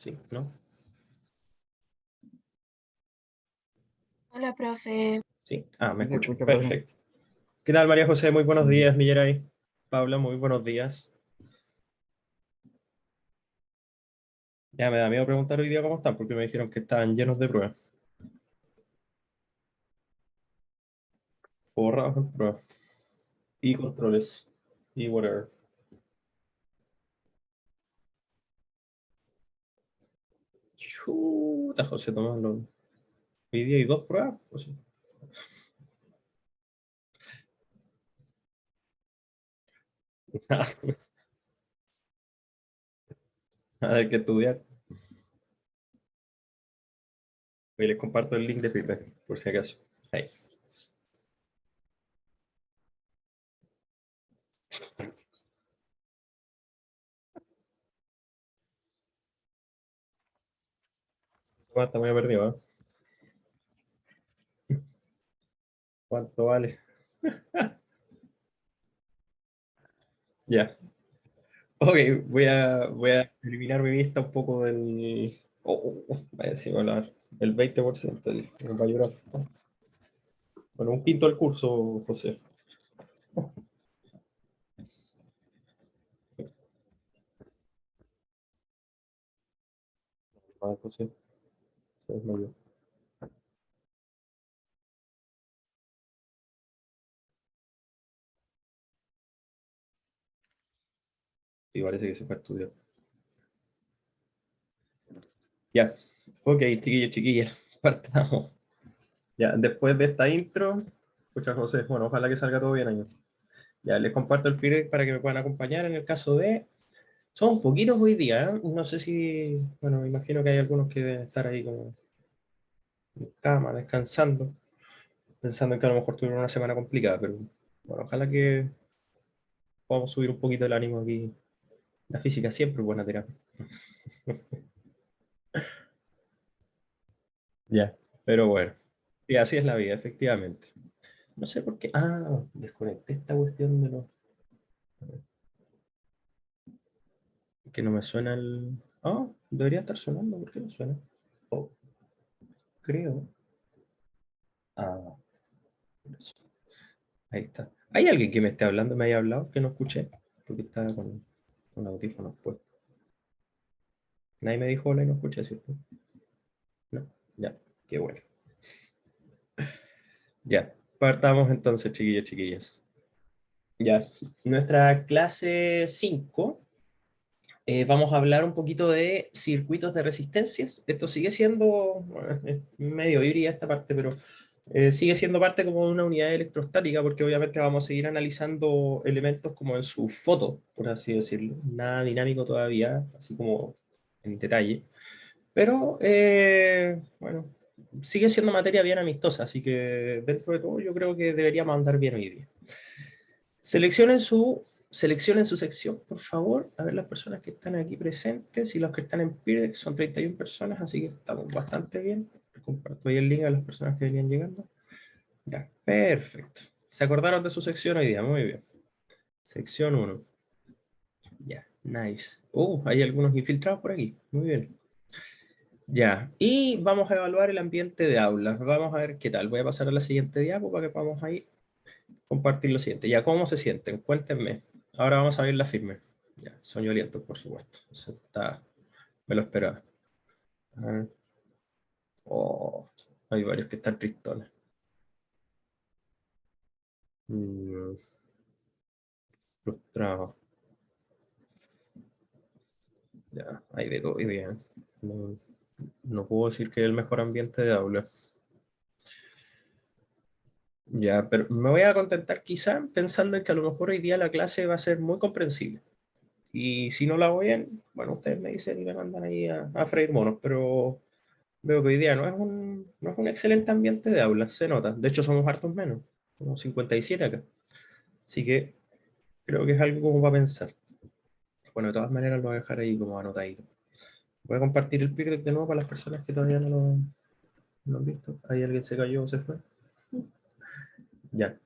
Sí, ¿no? Hola, profe. Sí. Me Sí, se escucho. escucha, profe. Perfecto. ¿Qué tal, María José? Muy buenos días, Milleray. Paula, muy buenos días. Ya me da miedo preguntar hoy día cómo están, porque me dijeron que estaban llenos de pruebas. Forrados en pruebas. Y controles. Y whatever. Chuta, José Tomás. Hoy día hay 2 pruebas. José. A ver qué estudiar. Hoy les comparto el link de Pipe, por si acaso. Ahí. Está muy perdido, ¿eh? ¿Cuánto vale? Ya. Ok, voy a eliminar mi vista un poco del. Vaya, sí, el 20% del mayor. Bueno, un quinto del curso, José. José, se desmayó. Sí, parece que se fue a estudiar. Ya. Ok, chiquillos, chiquillas. Partamos. Ya, después de esta intro, escucha, José, bueno, ojalá que salga todo bien ahí. Ya, les comparto el feedback para que me puedan acompañar en el caso de. Son poquitos hoy día, ¿eh? No sé si. Bueno, me imagino que hay algunos que deben estar ahí como en cama, descansando, pensando en que a lo mejor tuvieron una semana complicada, pero bueno, ojalá que podamos subir un poquito el ánimo aquí. La física siempre es buena terapia. Ya, pero bueno. Sí, así es la vida, efectivamente. No sé por qué. Desconecté esta cuestión de los. Que no me suena el. Debería estar sonando. ¿Por qué no suena? Oh, creo. Ah, eso. Ahí está. ¿Hay alguien que me esté hablando, me haya hablado, que no escuché? Porque estaba con audífonos puestos. Nadie me dijo hola y no escuché, ¿cierto? No, ya, qué bueno. Ya, partamos entonces, chiquillos, chiquillas. Ya, nuestra clase 5, vamos a hablar un poquito de circuitos de resistencias. Esto sigue siendo, bueno, es medio híbrida esta parte, pero sigue siendo parte como de una unidad electrostática, porque obviamente vamos a seguir analizando elementos como en su foto, por así decirlo. Nada dinámico todavía, así como en detalle. Pero, bueno, sigue siendo materia bien amistosa, así que dentro de todo yo creo que deberíamos andar bien hoy día. Seleccionen su sección, por favor, a ver las personas que están aquí presentes y los que están en PIRDEX son 31 personas, así que estamos bastante bien. Comparto ahí el link a las personas que venían llegando. Ya, perfecto. ¿Se acordaron de su sección hoy día? Muy bien. Sección 1. Ya, nice. Hay algunos infiltrados por aquí. Muy bien. Ya, y vamos a evaluar el ambiente de aula. Vamos a ver qué tal. Voy a pasar a la siguiente diapo para que podamos ahí compartir lo siguiente. Ya, ¿cómo se sienten? Cuéntenme. Ahora vamos a ver la firme. Ya, soñolientos, por supuesto. Eso está, me lo esperaba. A ver. Hay varios que están tristones. Mm, frustrado. Ya, hay de todo hoy día. No, no puedo decir que es el mejor ambiente de aula. Ya, pero me voy a contentar quizá pensando en que a lo mejor hoy día la clase va a ser muy comprensible. Y si no la hago bien, bueno, ustedes me dicen y me mandan ahí a freír monos, pero veo que hoy día no es un excelente ambiente de aula, se nota. De hecho, somos hartos menos, como 57 acá. Así que creo que es algo como para pensar. Bueno, de todas maneras lo voy a dejar ahí como anotadito. Voy a compartir el PIR de nuevo para las personas que todavía no lo han visto. ¿Hay alguien se cayó o se fue? Ya.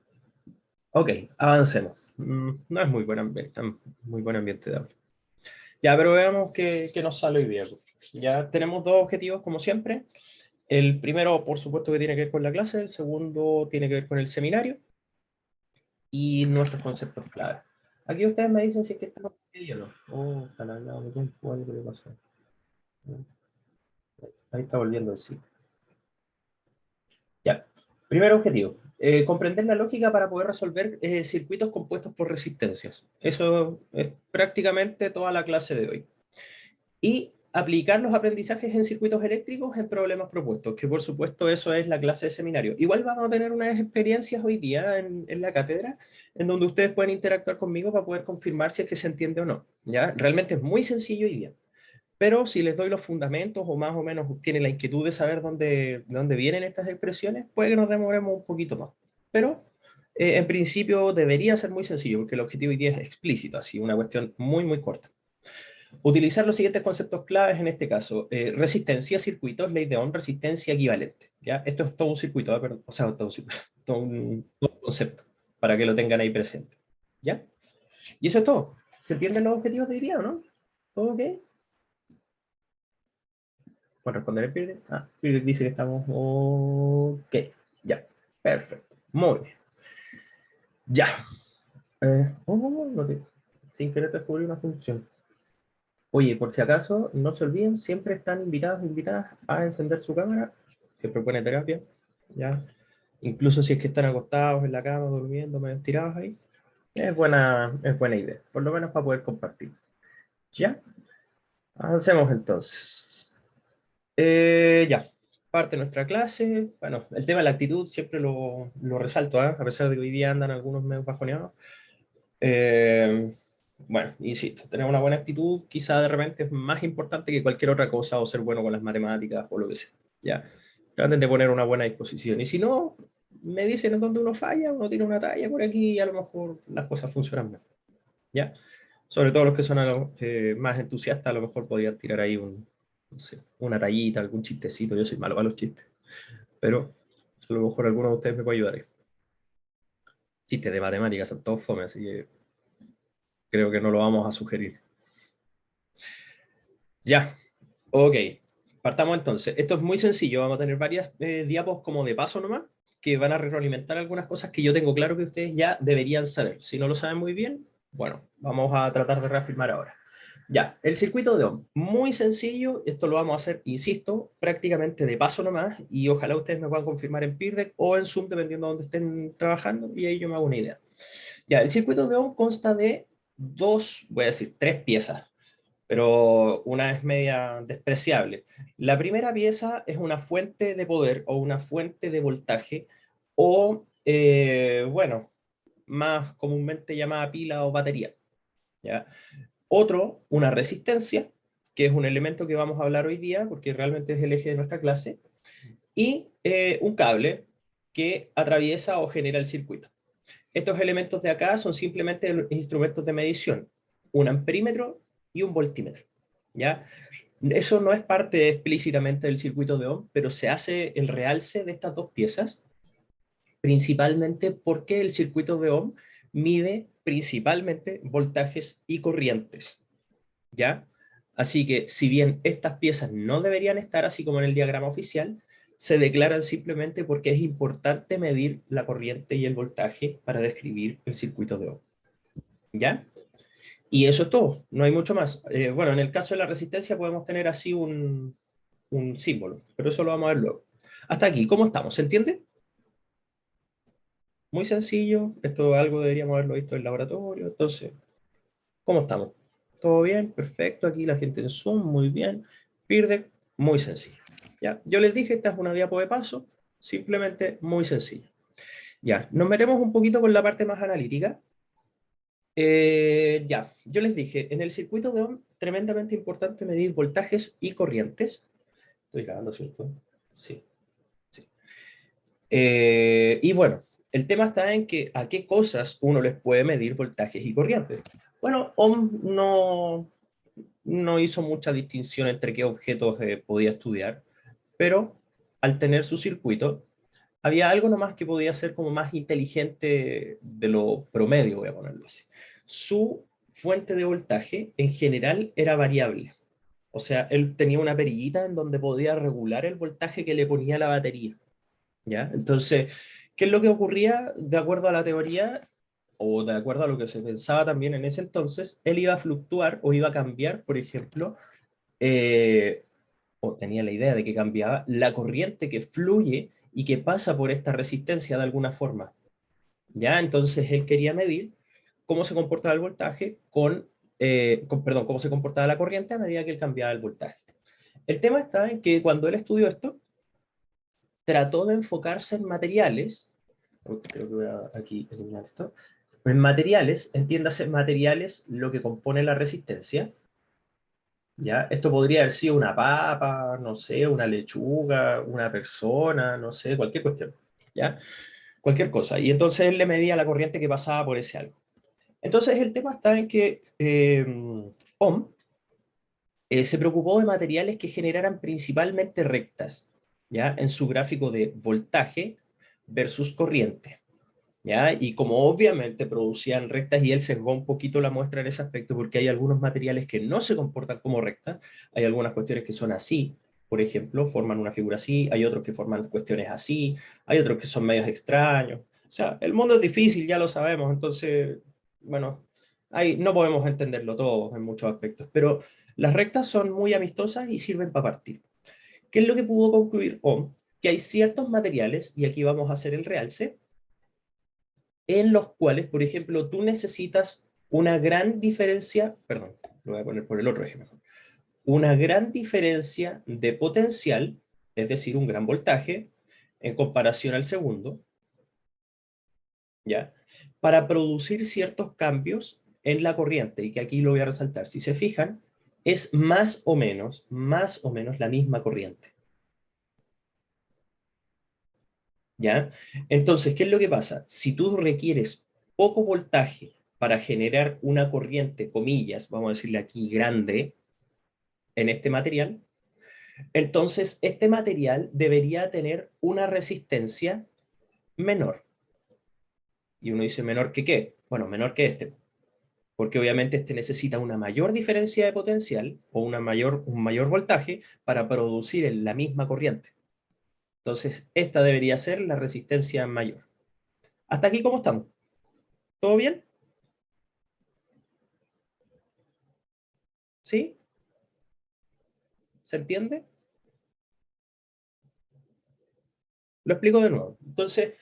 Ok, avancemos. No es muy buen ambiente de aula. Ya, pero veamos qué nos sale hoy día. Ya tenemos dos objetivos, como siempre. El primero, por supuesto, que tiene que ver con la clase. El segundo tiene que ver con el seminario. Y nuestros conceptos clave. Aquí ustedes me dicen si es que estamos en o no. Oh, están al lado de tiempo, algo le pasó. Ahí está volviendo el sí. Ya. Primer objetivo. Comprender la lógica para poder resolver circuitos compuestos por resistencias. Eso es prácticamente toda la clase de hoy. Y aplicar los aprendizajes en circuitos eléctricos en problemas propuestos, que por supuesto eso es la clase de seminario. Igual vamos a tener unas experiencias hoy día en la cátedra, en donde ustedes pueden interactuar conmigo para poder confirmar si es que se entiende o no. ¿Ya? Realmente es muy sencillo hoy día. Pero si les doy los fundamentos o más o menos tienen la inquietud de saber de dónde vienen estas expresiones, puede que nos demoremos un poquito más. Pero en principio debería ser muy sencillo, porque el objetivo hoy día es explícito, así una cuestión muy, muy corta. Utilizar los siguientes conceptos claves en este caso. Resistencia, circuitos, ley de Ohm, resistencia equivalente. ¿Ya? Esto es todo un circuito, o sea, todo un, circuito, todo un concepto, para que lo tengan ahí presente. ¿Ya? Y eso es todo. ¿Se entienden los objetivos de hoy día o no? ¿Todo ok? ¿Puedo responder el Pirde? Ah, Pirde dice que estamos ok. Ya, perfecto. Muy bien. Ya. Sin querer descubrir una función. Oye, por si acaso, no se olviden, siempre están invitados, invitadas a encender su cámara, que propone terapia, ¿ya? Incluso si es que están acostados en la cama, durmiendo, medio tirados ahí, es buena idea, por lo menos para poder compartir. ¿Ya? Avancemos entonces. Ya, parte de nuestra clase. Bueno, el tema de la actitud siempre lo resalto, ¿eh? A pesar de que hoy día andan algunos medio bajoneados. Eh, bueno, insisto, tener una buena actitud quizá de repente es más importante que cualquier otra cosa o ser bueno con las matemáticas o lo que sea. ¿Ya? Traten de poner una buena disposición. Y si no, me dicen en dónde uno falla, uno tiene una talla por aquí y a lo mejor las cosas funcionan mejor. ¿Ya? Sobre todo los que son más entusiastas, a lo mejor podrían tirar ahí no sé, una tallita, algún chistecito. Yo soy malo para los chistes, pero a lo mejor alguno de ustedes me puede ayudar ahí. Chistes de matemáticas son todos fome, así que creo que no lo vamos a sugerir. Ya, ok. Partamos entonces. Esto es muy sencillo. Vamos a tener varias diapos como de paso nomás, que van a retroalimentar algunas cosas que yo tengo claro que ustedes ya deberían saber. Si no lo saben muy bien, bueno, vamos a tratar de reafirmar ahora. Ya, el circuito de Ohm, muy sencillo, esto lo vamos a hacer, insisto, prácticamente de paso nomás, y ojalá ustedes me puedan confirmar en Peerdeck o en Zoom, dependiendo de dónde estén trabajando, y ahí yo me hago una idea. Ya, el circuito de Ohm consta de voy a decir, tres piezas, pero una es media despreciable. La primera pieza es una fuente de poder o una fuente de voltaje, o, bueno, más comúnmente llamada pila o batería, ¿ya? Otro, una resistencia, que es un elemento que vamos a hablar hoy día, porque realmente es el eje de nuestra clase, y un cable que atraviesa o genera el circuito. Estos elementos de acá son simplemente instrumentos de medición, un amperímetro y un voltímetro, ¿ya? Eso no es parte explícitamente del circuito de Ohm, pero se hace el realce de estas dos piezas, principalmente porque el circuito de Ohm mide principalmente voltajes y corrientes, ¿ya? Así que si bien estas piezas no deberían estar así como en el diagrama oficial, se declaran simplemente porque es importante medir la corriente y el voltaje para describir el circuito de Ohm, ¿ya? Y eso es todo, no hay mucho más. Bueno, en el caso de la resistencia podemos tener así un símbolo, pero eso lo vamos a ver luego. Hasta aquí, ¿cómo estamos? ¿Se entiende? Muy sencillo, esto algo deberíamos haberlo visto en el laboratorio, entonces, ¿cómo estamos? ¿Todo bien? Perfecto. Aquí la gente en Zoom, muy bien. Pirdec, muy sencillo. ¿Ya? Yo les dije, esta es una diapo de paso, simplemente muy sencillo. Ya, nos metemos un poquito con la parte más analítica. Ya, yo les dije, en el circuito de Ohm, tremendamente importante medir voltajes y corrientes. Estoy grabando, ¿cierto? Sí, sí. Y bueno, el tema está en que a qué cosas uno les puede medir voltajes y corrientes. Bueno, Ohm no hizo mucha distinción entre qué objetos podía estudiar, pero al tener su circuito, había algo nomás que podía ser como más inteligente de lo promedio, voy a ponerlo así. Su fuente de voltaje en general era variable. O sea, él tenía una perillita en donde podía regular el voltaje que le ponía la batería. ¿Ya? Entonces, ¿qué es lo que ocurría de acuerdo a la teoría o de acuerdo a lo que se pensaba también en ese entonces? Él iba a fluctuar o iba a cambiar, por ejemplo, eh, o tenía la idea de que cambiaba la corriente que fluye y que pasa por esta resistencia de alguna forma. ¿Ya? Entonces él quería medir cómo se comportaba el voltaje perdón, cómo se comportaba la corriente a medida que él cambiaba el voltaje. El tema está en que cuando él estudió esto, trató de enfocarse en materiales, creo que voy a aquí eliminar esto, en materiales, entiéndase materiales, lo que compone la resistencia, ¿ya? Esto podría haber sido una papa, no sé, una lechuga, una persona, no sé, cualquier cuestión, ¿ya? Cualquier cosa. Y entonces él le medía la corriente que pasaba por ese algo. Entonces el tema está en que Ohm se preocupó de materiales que generaran principalmente rectas, ¿ya? En su gráfico de voltaje versus corriente, ¿ya? Y como obviamente producían rectas y él sesgó un poquito la muestra en ese aspecto porque hay algunos materiales que no se comportan como rectas, hay algunas cuestiones que son así, por ejemplo, forman una figura así, hay otros que forman cuestiones así, hay otros que son medios extraños. O sea, el mundo es difícil, ya lo sabemos, entonces, bueno, no podemos entenderlo todo en muchos aspectos, pero las rectas son muy amistosas y sirven para partir. ¿Qué es lo que pudo concluir Ohm? Que hay ciertos materiales, y aquí vamos a hacer el realce, en los cuales, por ejemplo, tú necesitas una gran diferencia, perdón, lo voy a poner por el otro eje mejor, una gran diferencia de potencial, es decir, un gran voltaje, en comparación al segundo, ¿ya? Para producir ciertos cambios en la corriente, y que aquí lo voy a resaltar. Si se fijan, es más o menos la misma corriente, ¿ya? Entonces, ¿qué es lo que pasa? Si tú requieres poco voltaje para generar una corriente, comillas, vamos a decirle aquí grande, en este material, entonces este material debería tener una resistencia menor. Y uno dice, ¿menor que qué? Bueno, menor que este, porque obviamente este necesita una mayor diferencia de potencial o un mayor voltaje para producir la misma corriente. Entonces, esta debería ser la resistencia mayor. ¿Hasta aquí cómo estamos? ¿Todo bien? ¿Sí? ¿Se entiende? Lo explico de nuevo. Entonces,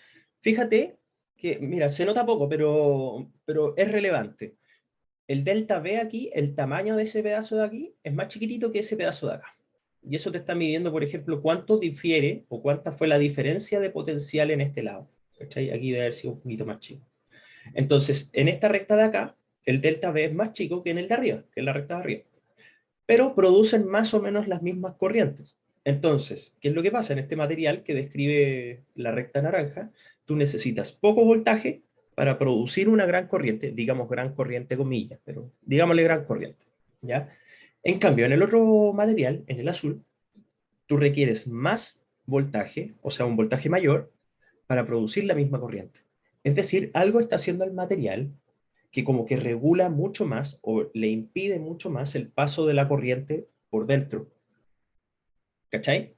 fíjate que, mira, se nota poco, pero es relevante. El delta V aquí, el tamaño de ese pedazo de aquí, es más chiquitito que ese pedazo de acá. Y eso te está midiendo, por ejemplo, cuánto difiere o cuánta fue la diferencia de potencial en este lado. ¿Cachai? Aquí debe haber sido un poquito más chico. Entonces, en esta recta de acá, el delta V es más chico que en el de arriba, que en la recta de arriba. Pero producen más o menos las mismas corrientes. Entonces, ¿qué es lo que pasa? En este material que describe la recta naranja, tú necesitas poco voltaje para producir una gran corriente, digamos gran corriente comillas, pero digámosle gran corriente, ¿ya? En cambio, en el otro material, en el azul, tú requieres más voltaje, o sea, un voltaje mayor, para producir la misma corriente. Es decir, algo está haciendo el material que como que regula mucho más o le impide mucho más el paso de la corriente por dentro. ¿Cachai?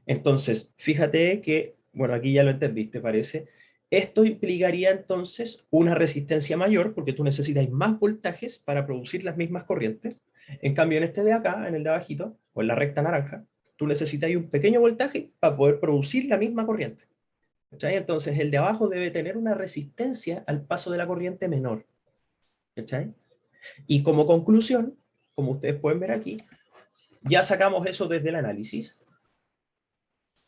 Entonces, fíjate que, bueno, aquí ya lo entendiste, parece. Esto implicaría entonces una resistencia mayor porque tú necesitas más voltajes para producir las mismas corrientes. En cambio, en este de acá, en el de abajito, o en la recta naranja, tú necesitas un pequeño voltaje para poder producir la misma corriente. ¿Cachai? Entonces, el de abajo debe tener una resistencia al paso de la corriente menor. ¿Cachai? Y como conclusión, como ustedes pueden ver aquí, ya sacamos eso desde el análisis,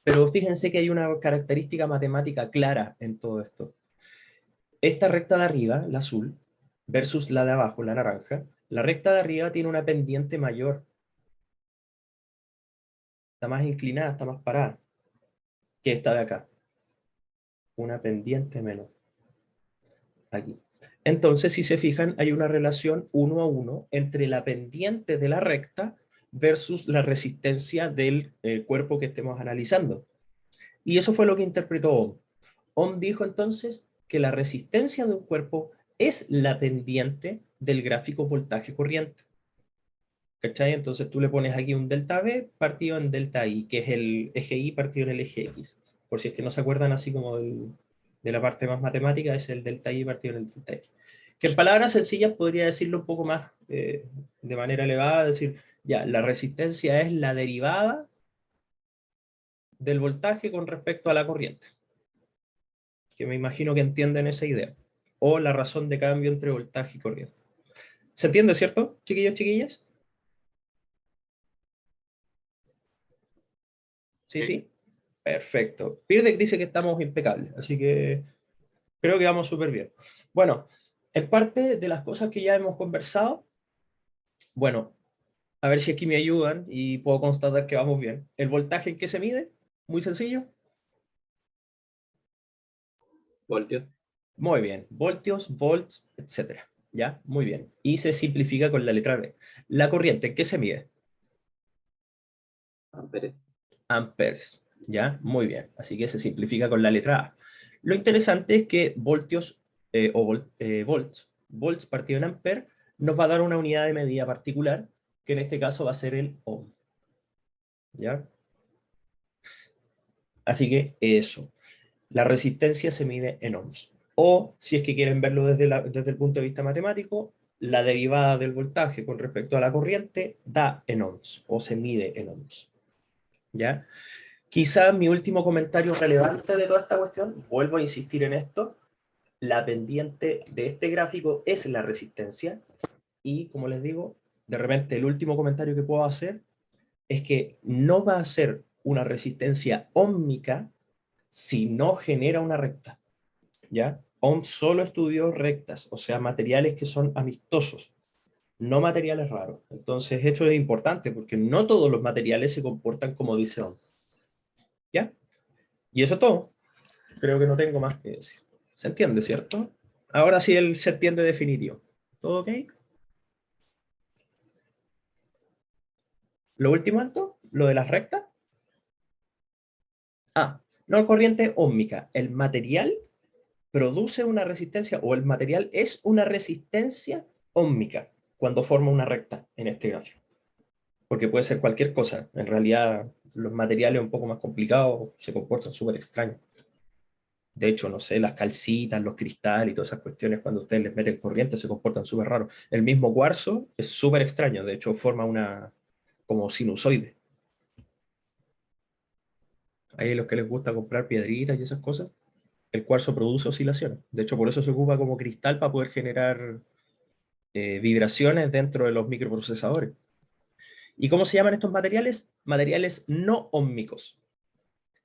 pero fíjense que hay una característica matemática clara en todo esto. Esta recta de arriba, la azul, versus la de abajo, la naranja, la recta de arriba tiene una pendiente mayor, está más inclinada, está más parada que esta de acá, una pendiente menor, aquí. Entonces, si se fijan, hay una relación 1 a 1 entre la pendiente de la recta versus la resistencia del cuerpo que estemos analizando. Y eso fue lo que interpretó Ohm. Ohm dijo entonces que la resistencia de un cuerpo es la pendiente del gráfico voltaje-corriente. ¿Cachai? Entonces tú le pones aquí un delta V partido en delta I, que es el eje Y partido en el eje X. Por si es que no se acuerdan así como de la parte más matemática, es el delta I partido en el delta X. Que en palabras sencillas podría decirlo un poco más de manera elevada, decir, ya, la resistencia es la derivada del voltaje con respecto a la corriente. Que me imagino que entienden esa idea. O la razón de cambio entre voltaje y corriente. ¿Se entiende, cierto, chiquillos, chiquillas? Sí, Sí. sí. Perfecto. Pirdek dice que estamos impecables, así que creo que vamos súper bien. Bueno, en parte de las cosas que ya hemos conversado, bueno, a ver si aquí me ayudan y puedo constatar que vamos bien. ¿El voltaje en qué se mide? Muy sencillo. Voltios. Muy bien. Voltios, volts, etcétera. ¿Ya? Muy bien. Y se simplifica con la letra B. ¿La corriente en qué se mide? Amperes. Amperes. ¿Ya? Muy bien. Así que se simplifica con la letra A. Lo interesante es que voltios volts partido en ampere nos va a dar una unidad de medida particular, que en este caso va a ser el ohm. ¿Ya? Así que eso. La resistencia se mide en ohms. O, si es que quieren verlo desde el punto de vista matemático, la derivada del voltaje con respecto a la corriente da en ohms, o se mide en ohms. ¿Ya? Quizá mi último comentario relevante de toda esta cuestión, vuelvo a insistir en esto, la pendiente de este gráfico es la resistencia, y como les digo, de repente el último comentario que puedo hacer es que no va a ser una resistencia óhmica si no genera una recta, ¿ya? Ohm solo estudió rectas, o sea, materiales que son amistosos, no materiales raros. Entonces, esto es importante porque no todos los materiales se comportan como dice Ohm, ¿ya? Y eso todo. Creo que no tengo más que decir. ¿Se entiende, cierto? Ahora sí se entiende definitivo. ¿Todo ok? Lo último, Anto, lo de las rectas. Ah, no corriente óhmica. El material produce una resistencia, o el material es una resistencia óhmica cuando forma una recta en este gráfico. Porque puede ser cualquier cosa. En realidad, los materiales un poco más complicados se comportan súper extraños. De hecho, no sé, las calcitas, los cristales y todas esas cuestiones, cuando ustedes les meten corriente, se comportan súper raros. El mismo cuarzo es súper extraño. De hecho, forma una como sinusoide. Hay los que les gusta comprar piedritas y esas cosas. El cuarzo produce oscilaciones. De hecho, por eso se ocupa como cristal para poder generar vibraciones dentro de los microprocesadores. ¿Y cómo se llaman estos materiales? Materiales no óhmicos.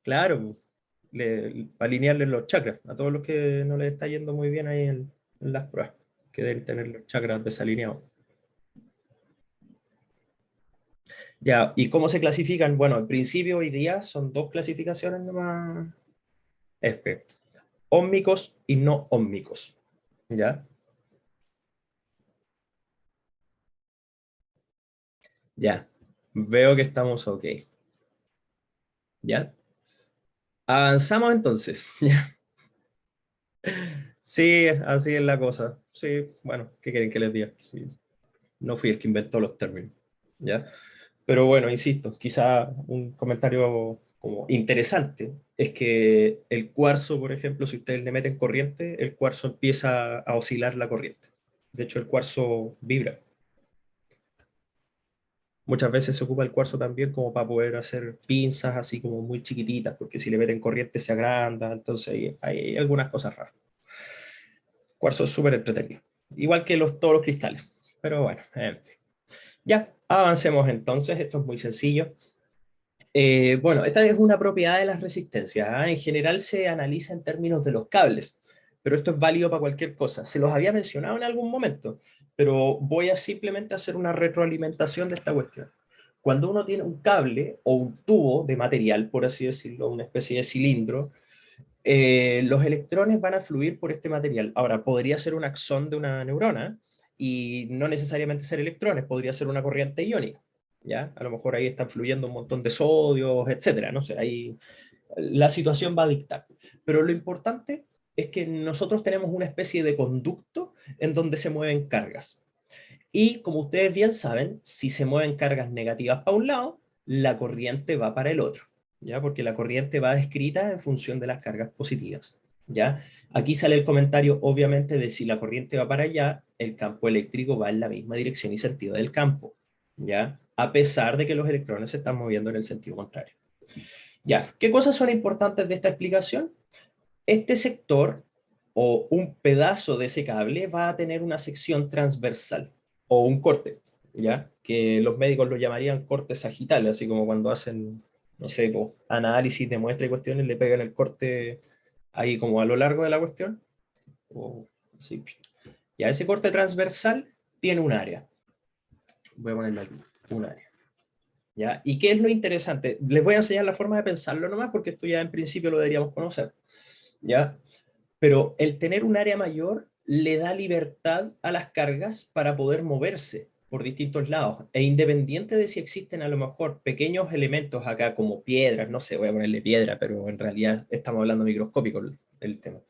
Claro, para alinearles los chakras, a todos los que no les está yendo muy bien ahí en las pruebas, que deben tener los chakras desalineados. Ya, ¿y cómo se clasifican? Bueno, en principio hoy día son dos clasificaciones nomás. Óhmicos y no óhmicos. ¿Ya? Ya. Veo que estamos ok. ¿Ya? Avanzamos entonces. ¿Ya? Sí, así es la cosa. Sí, bueno, ¿qué quieren que les diga? Sí, no fui el que inventó los términos. ¿Ya? Pero bueno, insisto, quizá un comentario como interesante es que el cuarzo, por ejemplo, si ustedes le meten corriente, el cuarzo empieza a oscilar la corriente. De hecho, el cuarzo vibra. Muchas veces se ocupa el cuarzo también como para poder hacer pinzas así como muy chiquititas, porque si le meten corriente se agranda, entonces hay algunas cosas raras. Cuarzo es súper entretenido, igual que todos los cristales, pero bueno, en fin. Ya, avancemos entonces, esto es muy sencillo. Bueno, esta es una propiedad de las resistencias, ¿ah? En general se analiza en términos de los cables, pero esto es válido para cualquier cosa. Se los había mencionado en algún momento, pero voy a simplemente hacer una retroalimentación de esta cuestión. Cuando uno tiene un cable o un tubo de material, por así decirlo, una especie de cilindro, los electrones van a fluir por este material. Ahora, podría ser un axón de una neurona y no necesariamente ser electrones, podría ser una corriente iónica. ¿Ya? A lo mejor ahí están fluyendo un montón de sodios, etcétera, no sé, ahí la situación va a dictar. Pero lo importante es que nosotros tenemos una especie de conducto en donde se mueven cargas. Y como ustedes bien saben, si se mueven cargas negativas para un lado, la corriente va para el otro, ¿ya? Porque la corriente va descrita en función de las cargas positivas, ¿ya? Aquí sale el comentario, obviamente, de si la corriente va para allá, el campo eléctrico va en la misma dirección y sentido del campo, ¿ya? A pesar de que los electrones se están moviendo en el sentido contrario. Ya, ¿qué cosas son importantes de esta explicación? Este sector o un pedazo de ese cable va a tener una sección transversal o un corte, ¿ya? Que los médicos lo llamarían corte sagital, así como cuando hacen, no sé, análisis de muestra y cuestiones, le pegan el corte ahí como a lo largo de la cuestión. O, sí. Ya, ese corte transversal tiene un área. Voy a ponerlo aquí, un área. ¿Ya? ¿Y qué es lo interesante? Les voy a enseñar la forma de pensarlo nomás, porque esto ya en principio lo deberíamos conocer, ¿ya? Pero el tener un área mayor le da libertad a las cargas para poder moverse por distintos lados. E independiente de si existen a lo mejor pequeños elementos acá como piedras, no sé, voy a ponerle piedra, pero en realidad estamos hablando microscópico el tema.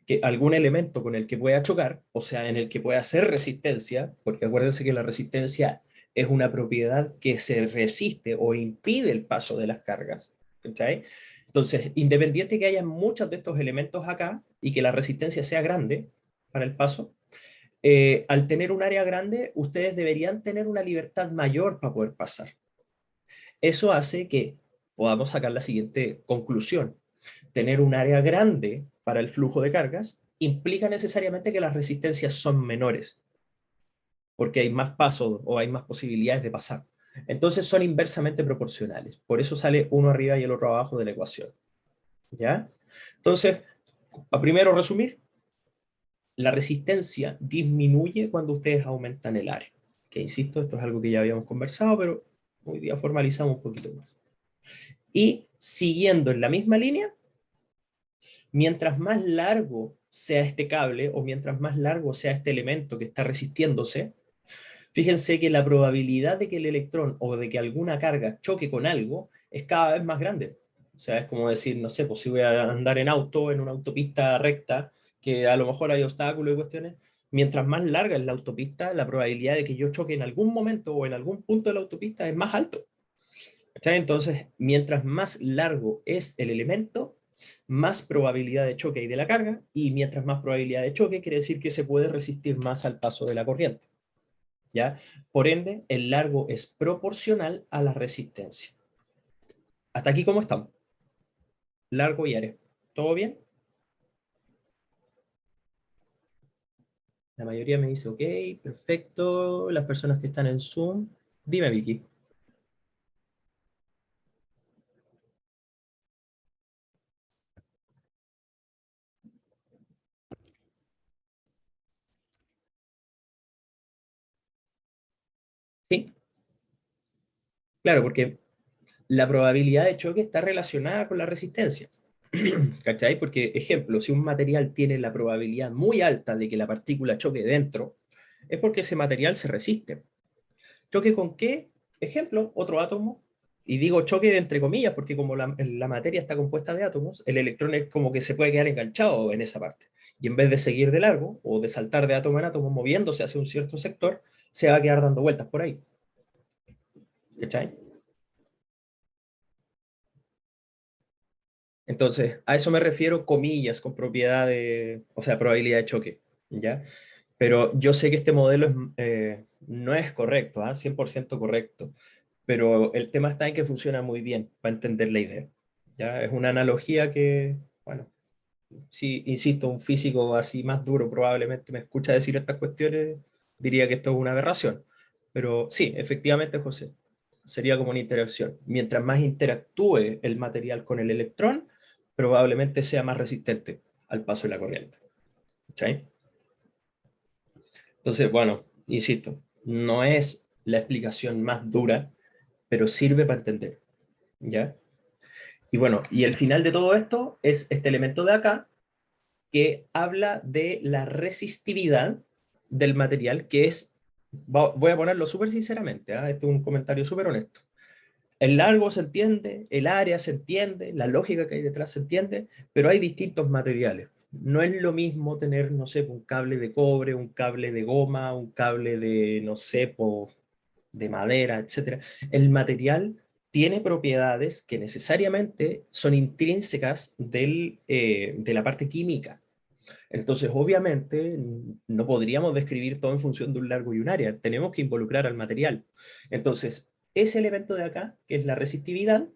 Que algún elemento con el que pueda chocar, o sea, en el que pueda hacer resistencia, porque acuérdense que la resistencia es una propiedad que se resiste o impide el paso de las cargas. ¿Cachai? Entonces, independiente que haya muchos de estos elementos acá y que la resistencia sea grande para el paso, al tener un área grande, ustedes deberían tener una libertad mayor para poder pasar. Eso hace que podamos sacar la siguiente conclusión. Tener un área grande para el flujo de cargas implica necesariamente que las resistencias son menores, porque hay más pasos o hay más posibilidades de pasar. Entonces son inversamente proporcionales. Por eso sale uno arriba y el otro abajo de la ecuación. ¿Ya? Entonces, a primero resumir, la resistencia disminuye cuando ustedes aumentan el área. Que insisto, esto es algo que ya habíamos conversado, pero hoy día formalizamos un poquito más. Y siguiendo en la misma línea, mientras más largo sea este cable o mientras más largo sea este elemento que está resistiéndose, fíjense que la probabilidad de que el electrón o de que alguna carga choque con algo es cada vez más grande. O sea, es como decir, no sé, pues si voy a andar en auto, en una autopista recta, que a lo mejor hay obstáculos y cuestiones, mientras más larga es la autopista, la probabilidad de que yo choque en algún momento o en algún punto de la autopista es más alto. ¿Cachai? Entonces, mientras más largo es el elemento, más probabilidad de choque hay de la carga, y mientras más probabilidad de choque, quiere decir que se puede resistir más al paso de la corriente. ¿Ya? Por ende, el largo es proporcional a la resistencia. Hasta aquí, ¿cómo estamos? Largo y área. ¿Todo bien? La mayoría me dice, ok, perfecto. Las personas que están en Zoom, dime, Vicky. Sí, claro, porque la probabilidad de choque está relacionada con la resistencia. ¿Cachai? Porque, ejemplo, si un material tiene la probabilidad muy alta de que la partícula choque dentro, es porque ese material se resiste. ¿Choque con qué? Ejemplo, otro átomo. Y digo choque entre comillas, porque como la materia está compuesta de átomos, el electrón es como que se puede quedar enganchado en esa parte. Y en vez de seguir de largo o de saltar de átomo en átomo moviéndose hacia un cierto sector, se va a quedar dando vueltas por ahí. ¿Cachai? Entonces, a eso me refiero comillas con propiedad de, o sea, probabilidad de choque, ¿ya? Pero yo sé que este modelo no es correcto, ¿ah? 100% correcto, pero el tema está en que funciona muy bien para entender la idea, ¿ya? Es una analogía que, bueno, si, insisto, un físico así más duro probablemente me escucha decir estas cuestiones, diría que esto es una aberración. Pero sí, efectivamente, José, sería como una interacción. Mientras más interactúe el material con el electrón, probablemente sea más resistente al paso de la corriente. ¿Sí? Entonces, bueno, insisto, no es la explicación más dura, pero sirve para entender. ¿Ya? Y bueno, y el final de todo esto es este elemento de acá, que habla de la resistividad del material, que es, voy a ponerlo súper sinceramente, ¿eh? Este es un comentario súper honesto. El largo se entiende, el área se entiende, la lógica que hay detrás se entiende, pero hay distintos materiales. no es lo mismo tener, no sé, un cable de cobre, un cable de goma, un cable de, no sé, de madera, etcétera. El material tiene propiedades que necesariamente son intrínsecas de la parte química. Entonces, obviamente, no podríamos describir todo en función de un largo y un área. Tenemos que involucrar al material. Entonces, ese elemento de acá, que es la resistividad,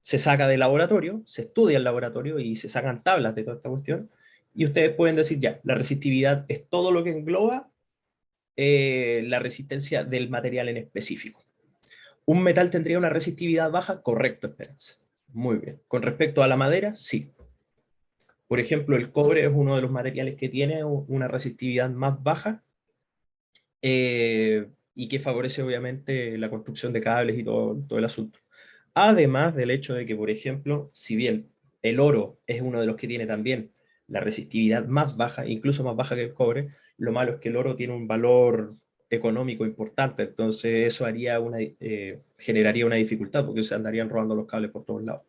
se saca del laboratorio, se estudia el laboratorio y se sacan tablas de toda esta cuestión. Y ustedes pueden decir, ya, la resistividad es todo lo que engloba la resistencia del material en específico. ¿Un metal tendría una resistividad baja? Correcto, Esperanza. Muy bien. Con respecto a la madera, sí. Por ejemplo, el cobre es uno de los materiales que tiene una resistividad más baja y que favorece obviamente la construcción de cables y todo el asunto. Además del hecho de que, por ejemplo, si bien el oro es uno de los que tiene también la resistividad más baja, incluso más baja que el cobre, lo malo es que el oro tiene un valor económico importante, entonces eso generaría una dificultad porque se andarían robando los cables por todos lados.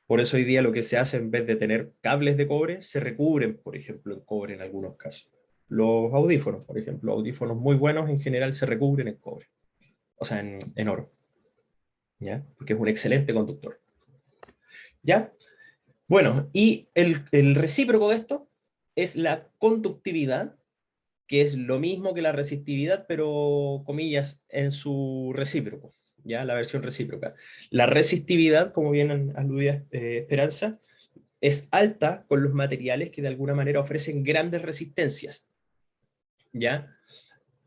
Por eso hoy día lo que se hace, en vez de tener cables de cobre, se recubren, por ejemplo, en cobre en algunos casos. Los audífonos, por ejemplo, audífonos muy buenos en general se recubren en cobre, o sea, en oro, ¿ya? Porque es un excelente conductor, ¿ya? Bueno, y el recíproco de esto es la conductividad, que es lo mismo que la resistividad, pero comillas, en su recíproco, ¿ya? La versión recíproca. La resistividad, como bien aludía Esperanza, es alta con los materiales que de alguna manera ofrecen grandes resistencias, ¿ya?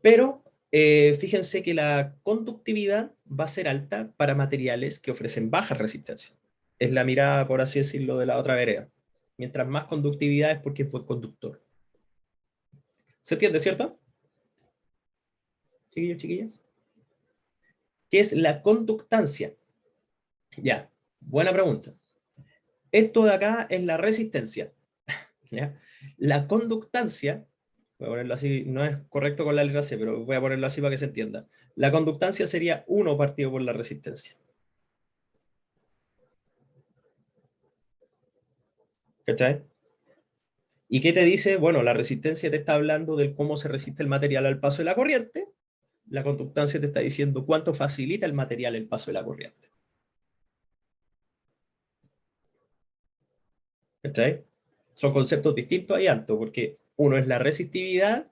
Pero fíjense que la conductividad va a ser alta para materiales que ofrecen bajas resistencias. Es la mirada, por así decirlo, de la otra vereda. Mientras más conductividad es porque es buen conductor. ¿Se entiende, cierto? Chiquillos, chiquillas. ¿Qué es la conductancia? Ya, buena pregunta. Esto de acá es la resistencia, ¿ya? La conductancia, voy a ponerlo así, no es correcto con la letra C, pero voy a ponerlo así para que se entienda. La conductancia sería 1 partido por la resistencia. ¿Cachai? ¿Y qué te dice? Bueno, la resistencia te está hablando del cómo se resiste el material al paso de la corriente. La conductancia te está diciendo cuánto facilita el material el paso de la corriente. ¿Cachai? Son conceptos distintos ahí, alto, porque uno es la resistividad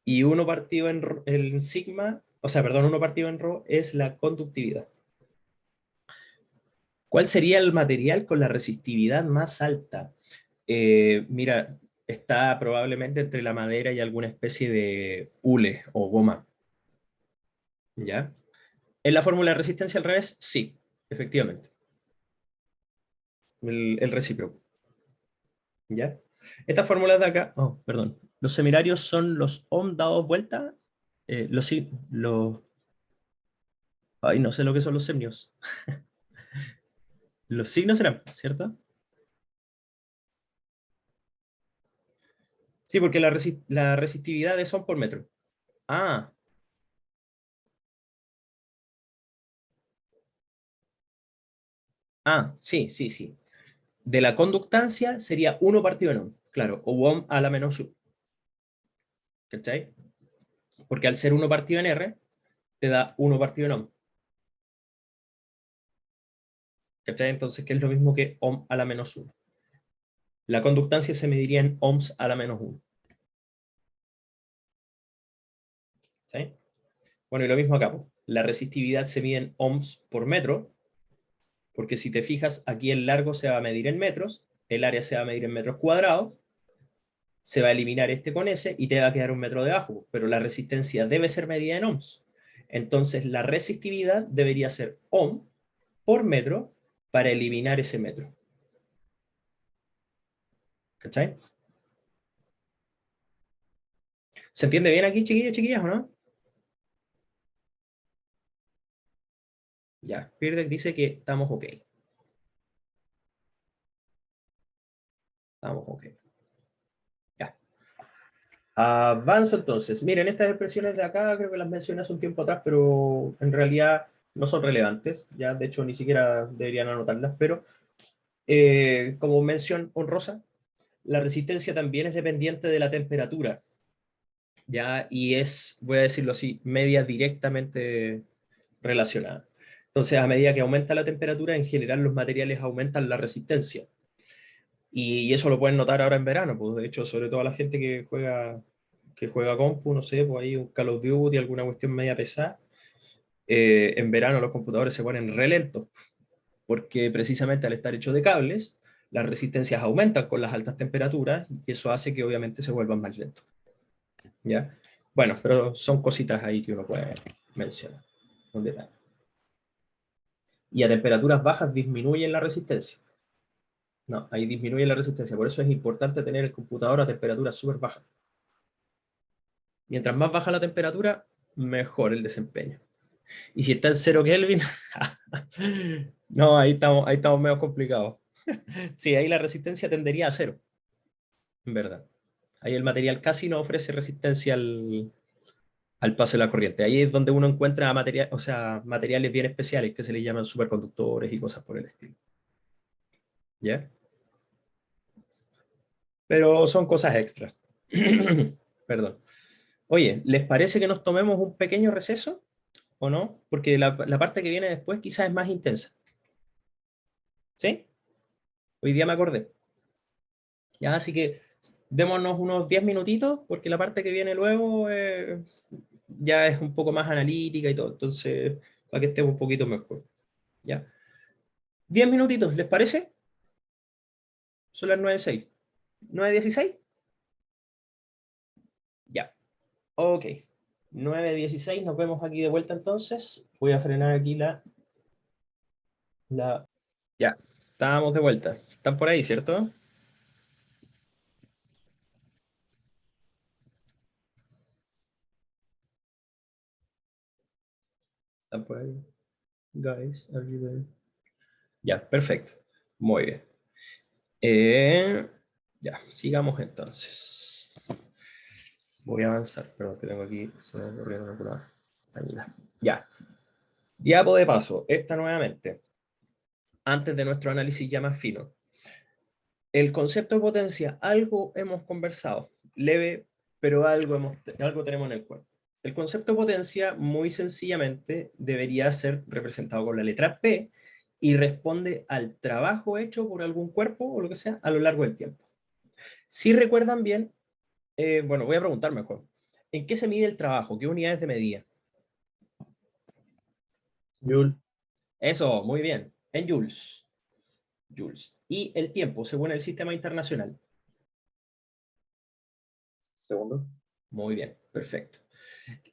y uno partido en sigma, o sea, perdón, uno partido en rho es la conductividad. ¿Cuál sería el material con la resistividad más alta? Mira, está probablemente entre la madera y alguna especie de hule o goma. ¿Ya? ¿En la fórmula de resistencia al revés? Sí, efectivamente. El recíproco. ¿Ya? Estas fórmulas de acá, oh, perdón. Los semirarios son los ohm dados vuelta. Los, ay, no sé lo que son los semnios. Los signos serán, ¿cierto? Sí, porque la resistividad es ohm por metro. Ah, sí, sí, sí. De la conductancia sería 1 partido en ohm, claro, o ohm a la menos 1. ¿Cachai? Porque al ser 1 partido en R, te da 1 partido en ohm. ¿Cachai? Entonces, que es lo mismo que ohm a la menos 1. La conductancia se mediría en ohms a la menos 1. ¿Sí? Bueno, y lo mismo acá. La resistividad se mide en ohms por metro, porque si te fijas, aquí el largo se va a medir en metros, el área se va a medir en metros cuadrados, se va a eliminar este con ese y te va a quedar un metro debajo, pero la resistencia debe ser medida en ohms. Entonces, la resistividad debería ser ohm por metro para eliminar ese metro. ¿Cachai? ¿Se entiende bien aquí, chiquillos, chiquillas, o no? Ya, Pirdek dice que estamos ok. Estamos ok. Ya. Avanzo entonces. Miren, estas expresiones de acá creo que las mencioné hace un tiempo atrás, pero en realidad no son relevantes. Ya, de hecho, ni siquiera deberían anotarlas, pero como mención honrosa, la resistencia también es dependiente de la temperatura, ¿ya? Y es, voy a decirlo así, media directamente relacionada. Entonces, a medida que aumenta la temperatura, en general los materiales aumentan la resistencia. Y eso lo pueden notar ahora en verano, pues de hecho, sobre todo la gente que juega compu, no sé, pues ahí un Call of Duty, alguna cuestión media pesada, en verano los computadores se ponen re lentos, porque precisamente al estar hechos de cables, las resistencias aumentan con las altas temperaturas y eso hace que obviamente se vuelvan más lentos. ¿Ya? Bueno, pero son cositas ahí que uno puede mencionar. Un detalle. Y a temperaturas bajas disminuyen la resistencia. No, ahí disminuye la resistencia. Por eso es importante tener el computador a temperaturas súper bajas. Mientras más baja la temperatura, mejor el desempeño. Y si está en 0 Kelvin, no, ahí estamos medio complicados. Sí, ahí la resistencia tendería a 0, en verdad. Ahí el material casi no ofrece resistencia al paso de la corriente. Ahí es donde uno encuentra o sea, materiales bien especiales que se les llaman superconductores y cosas por el estilo. ¿Ya? Pero son cosas extras. Perdón. Oye, ¿les parece que nos tomemos un pequeño receso o no? Porque la parte que viene después quizás es más intensa. ¿Sí? Hoy día me acordé. Ya, así que démonos unos 10 minutitos porque la parte que viene luego ya es un poco más analítica y todo. Entonces, para que estemos un poquito mejor. ¿Ya? 10 minutitos, ¿les parece? Son las 9:06. ¿9:16? Ya. Ok. 9:16, nos vemos aquí de vuelta entonces. Voy a frenar aquí la... Ya, estábamos de vuelta. ¿Están por ahí, cierto? ¿Están por ahí? Guys, are you there? Ya, perfecto. Muy bien. Ya, sigamos entonces. Voy a avanzar, perdón, que tengo aquí, se me ocurrió una pestañita. Ya, diapo de paso, esta nuevamente, antes de nuestro análisis ya más fino. El concepto de potencia, algo hemos conversado, leve, pero algo tenemos en el cuerpo. El concepto de potencia, muy sencillamente, debería ser representado con la letra P y responde al trabajo hecho por algún cuerpo o lo que sea a lo largo del tiempo. Si recuerdan bien, bueno, voy a preguntar mejor. ¿En qué se mide el trabajo? ¿Qué unidades de medida? Joule. Eso, muy bien. En joules. Joules. Y el tiempo, según el sistema internacional. Segundo. Muy bien, perfecto.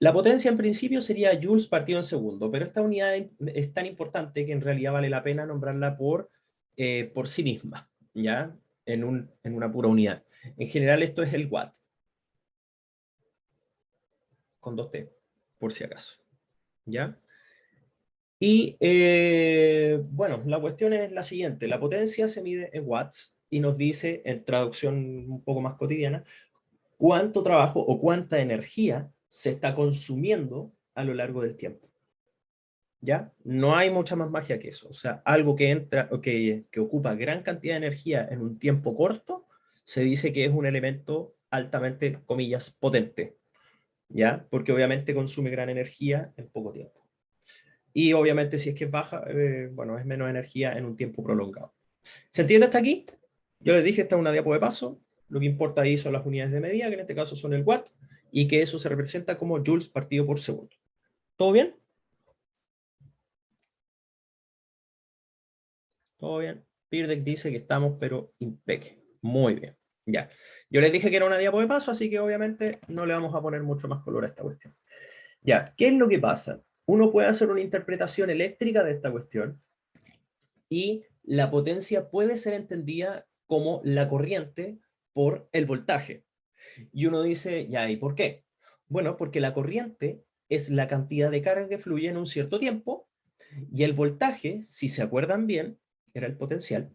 La potencia en principio sería joules partido en segundo, pero esta unidad es tan importante que en realidad vale la pena nombrarla por sí misma, ¿ya? En una pura unidad. En general esto es el watt, con 2T, por si acaso, ¿ya? Y bueno, la cuestión es la siguiente. La potencia se mide en watts y nos dice, en traducción un poco más cotidiana, cuánto trabajo o cuánta energía se está consumiendo a lo largo del tiempo. ¿Ya? No hay mucha más magia que eso. O sea, algo que entra o que ocupa gran cantidad de energía en un tiempo corto, se dice que es un elemento altamente, comillas, potente. ¿Ya? Porque obviamente consume gran energía en poco tiempo. Y obviamente si es que es baja, bueno, es menos energía en un tiempo prolongado. ¿Se entiende hasta aquí? Yo les dije, esta es una diapo de paso. Lo que importa ahí son las unidades de medida, que en este caso son el watt, y que eso se representa como joules partido por segundo. ¿Todo bien? ¿Todo bien? Pirdek dice que estamos, pero impeque. Muy bien. Ya. Yo les dije que era una diapo de paso, así que obviamente no le vamos a poner mucho más color a esta cuestión. Ya, ¿qué es lo que pasa? Uno puede hacer una interpretación eléctrica de esta cuestión y la potencia puede ser entendida como la corriente por el voltaje. Y uno dice, ya, ¿y por qué? Bueno, porque la corriente es la cantidad de carga que fluye en un cierto tiempo y el voltaje, si se acuerdan bien, era el potencial,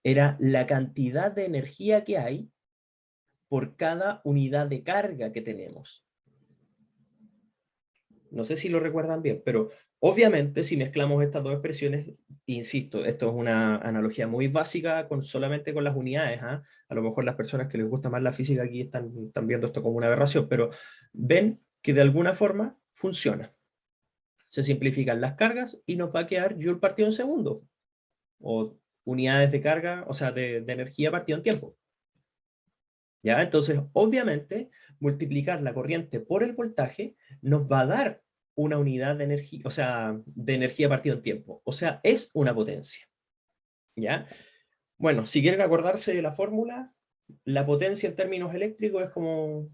era la cantidad de energía que hay por cada unidad de carga que tenemos. No sé si lo recuerdan bien, pero obviamente si mezclamos estas dos expresiones, insisto, esto es una analogía muy básica solamente con las unidades. A lo mejor las personas que les gusta más la física aquí están viendo esto como una aberración, pero ven que de alguna forma funciona. Se simplifican las cargas y nos va a quedar Joule partido en segundo, o unidades de carga, o sea, de energía partido en tiempo. ¿Ya? Entonces, obviamente, multiplicar la corriente por el voltaje nos va a dar una unidad de energía, o sea, de energía partido en tiempo. O sea, es una potencia. ¿Ya? Bueno, si quieren acordarse de la fórmula, la potencia en términos eléctricos es como,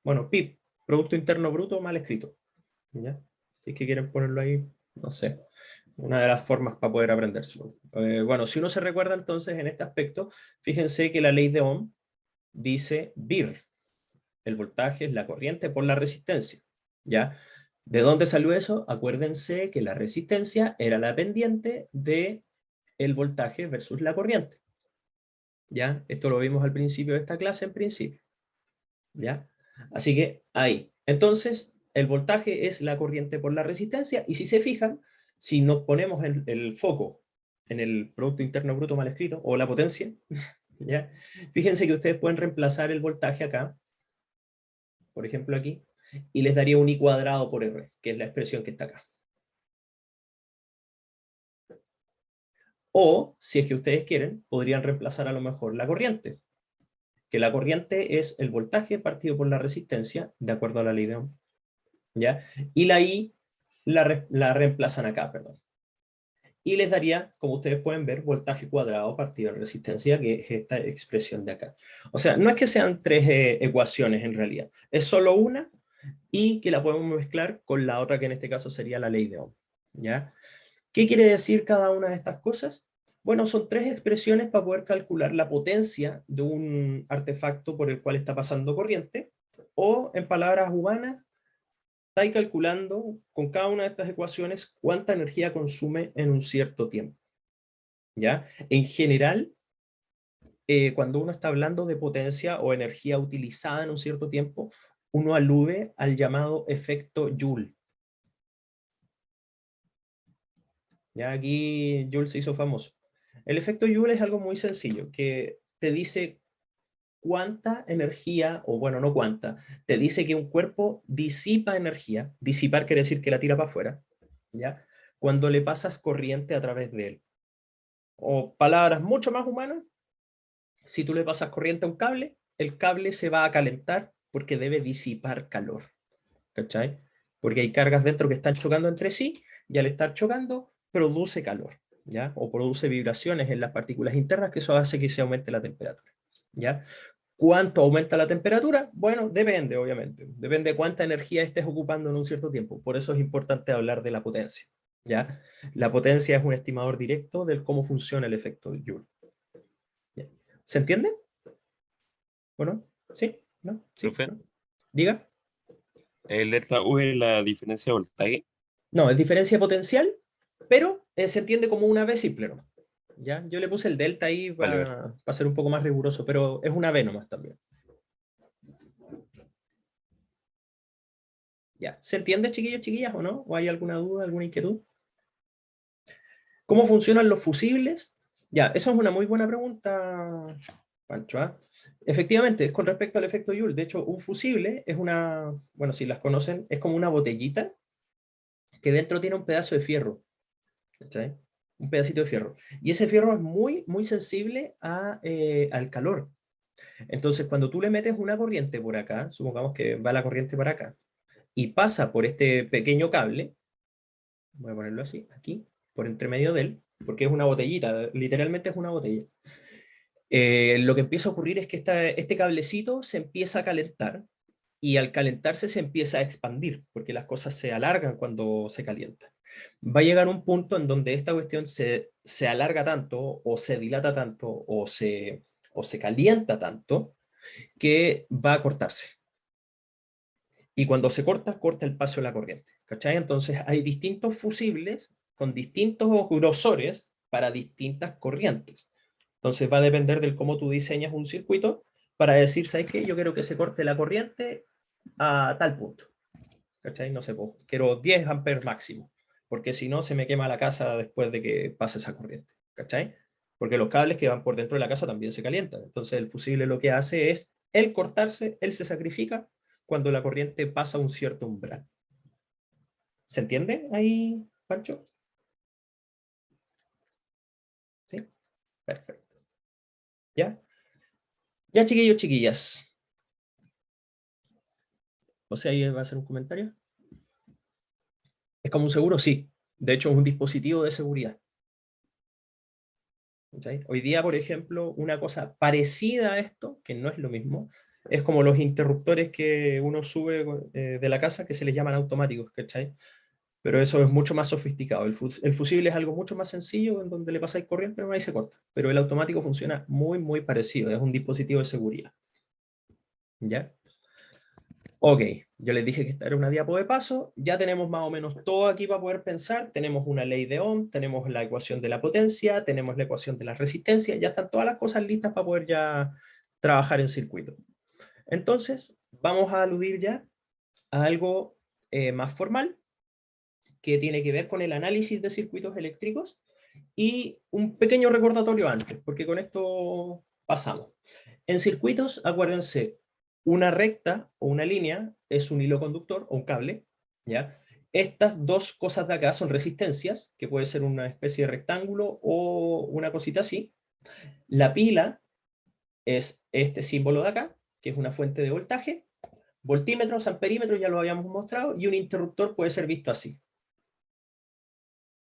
bueno, PIB, Producto Interno Bruto mal escrito. ¿Ya? Si es que quieren ponerlo ahí, no sé, una de las formas para poder aprendérselo. Bueno, si uno se recuerda entonces en este aspecto, fíjense que la ley de Ohm dice VIR, el voltaje es la corriente por la resistencia. ¿Ya? ¿De dónde salió eso? Acuérdense que la resistencia era la pendiente de el voltaje versus la corriente. ¿Ya? Esto lo vimos al principio de esta clase en principio. ¿Ya? Así que ahí. Entonces, el voltaje es la corriente por la resistencia, y si se fijan, si nos ponemos el foco en el Producto Interno Bruto mal escrito, o la potencia, ¿ya? Fíjense que ustedes pueden reemplazar el voltaje acá, por ejemplo aquí, y les daría un I cuadrado por R, que es la expresión que está acá. O, si es que ustedes quieren, podrían reemplazar a lo mejor la corriente, que la corriente es el voltaje partido por la resistencia, de acuerdo a la ley de Ohm, ¿ya? Y la I la reemplazan acá, perdón. Y les daría, como ustedes pueden ver, voltaje cuadrado partido de resistencia, que es esta expresión de acá. O sea, no es que sean tres ecuaciones en realidad, es solo una, y que la podemos mezclar con la otra, que en este caso sería la ley de Ohm, ¿ya? ¿Qué quiere decir cada una de estas cosas? Bueno, son tres expresiones para poder calcular la potencia de un artefacto por el cual está pasando corriente, o en palabras humanas, estáis calculando con cada una de estas ecuaciones cuánta energía consume en un cierto tiempo. ¿Ya? En general, cuando uno está hablando de potencia o energía utilizada en un cierto tiempo, uno alude al llamado efecto Joule. Ya aquí Joule se hizo famoso. El efecto Joule es algo muy sencillo, que te dice cuánta energía, o bueno, no cuánta, te dice que un cuerpo disipa energía, disipar quiere decir que la tira para afuera, ¿ya? Cuando le pasas corriente a través de él. O palabras mucho más humanas, si tú le pasas corriente a un cable, el cable se va a calentar porque debe disipar calor, ¿cachai? Porque hay cargas dentro que están chocando entre sí, y al estar chocando, produce calor, ¿ya? O produce vibraciones en las partículas internas, que eso hace que se aumente la temperatura, ¿ya? ¿Cuánto aumenta la temperatura? Bueno, depende, obviamente. Depende de cuánta energía estés ocupando en un cierto tiempo. Por eso es importante hablar de la potencia, ¿ya? La potencia es un estimador directo de cómo funciona el efecto de Joule. ¿Ya? ¿Se entiende? ¿Bueno? ¿Sí? ¿No? ¿Sí? Profe, ¿No? ¿Diga? el delta U es la diferencia de voltaje. No, es diferencia potencial, pero se entiende como una V simple nomás. ¿Ya? Yo le puse el delta ahí Vale, vale. para ser un poco más riguroso, pero es una V nomás también. ¿Ya? ¿Se entiende, chiquillos, chiquillas, o no? ¿O hay alguna duda, alguna inquietud? ¿Cómo funcionan los fusibles? Ya, eso es una muy buena pregunta, Pancho. Efectivamente, es con respecto al efecto Joule. De hecho, un fusible es una, bueno, si las conocen, es como una botellita que dentro tiene un pedazo de fierro. ¿Cachai? Un pedacito de fierro. Y ese fierro es muy, muy sensible al calor. Entonces, cuando tú le metes una corriente por acá, supongamos que va la corriente para acá, y pasa por este pequeño cable, voy a ponerlo así, aquí, por entre medio de él, porque es una botellita, literalmente es una botella. Lo que empieza a ocurrir es que este cablecito se empieza a calentar, y al calentarse se empieza a expandir, porque las cosas se alargan cuando se calientan. Va a llegar un punto en donde esta cuestión se alarga tanto, o se dilata tanto, o se calienta tanto, que va a cortarse. Y cuando se corta, corta el paso de la corriente. ¿Cachai? Entonces hay distintos fusibles con distintos grosores para distintas corrientes. Entonces va a depender del cómo tú diseñas un circuito para decir, ¿sabes qué? Yo quiero que se corte la corriente a tal punto. ¿Cachai? No sé, pues, quiero 10 amperes máximo. porque si no se me quema la casa después de que pase esa corriente, ¿cachai? Porque los cables que van por dentro de la casa también se calientan. Entonces el fusible lo que hace es, el cortarse, él se sacrifica cuando la corriente pasa un cierto umbral. ¿Se entiende ahí, Pancho? ¿Sí? Perfecto. ¿Ya? Ya, chiquillos, chiquillas. O sea, ahí va a hacer un comentario. ¿Es como un seguro? Sí. De hecho, es un dispositivo de seguridad. ¿Sí? Hoy día, por ejemplo, una cosa parecida a esto, que no es lo mismo, es como los interruptores que uno sube de la casa, que se les llaman automáticos, ¿cachai? Pero eso es mucho más sofisticado. El fusible es algo mucho más sencillo, en donde le pasáis corriente y se corta. Pero el automático funciona muy, muy parecido. Es un dispositivo de seguridad. ¿Ya? Ok, yo les dije que esta era una diapo de paso. Ya tenemos más o menos todo aquí para poder pensar. Tenemos una ley de Ohm, tenemos la ecuación de la potencia, tenemos la ecuación de la resistencia. Ya están todas las cosas listas para poder ya trabajar en circuito. Entonces, vamos a aludir ya a algo más formal, que tiene que ver con el análisis de circuitos eléctricos, y un pequeño recordatorio antes, porque con esto pasamos. En circuitos, acuérdense, una recta o una línea es un hilo conductor o un cable, ¿ya? Estas dos cosas de acá son resistencias, que puede ser una especie de rectángulo o una cosita así. La pila es este símbolo de acá, que es una fuente de voltaje. Voltímetros, amperímetros, ya lo habíamos mostrado, y un interruptor puede ser visto así,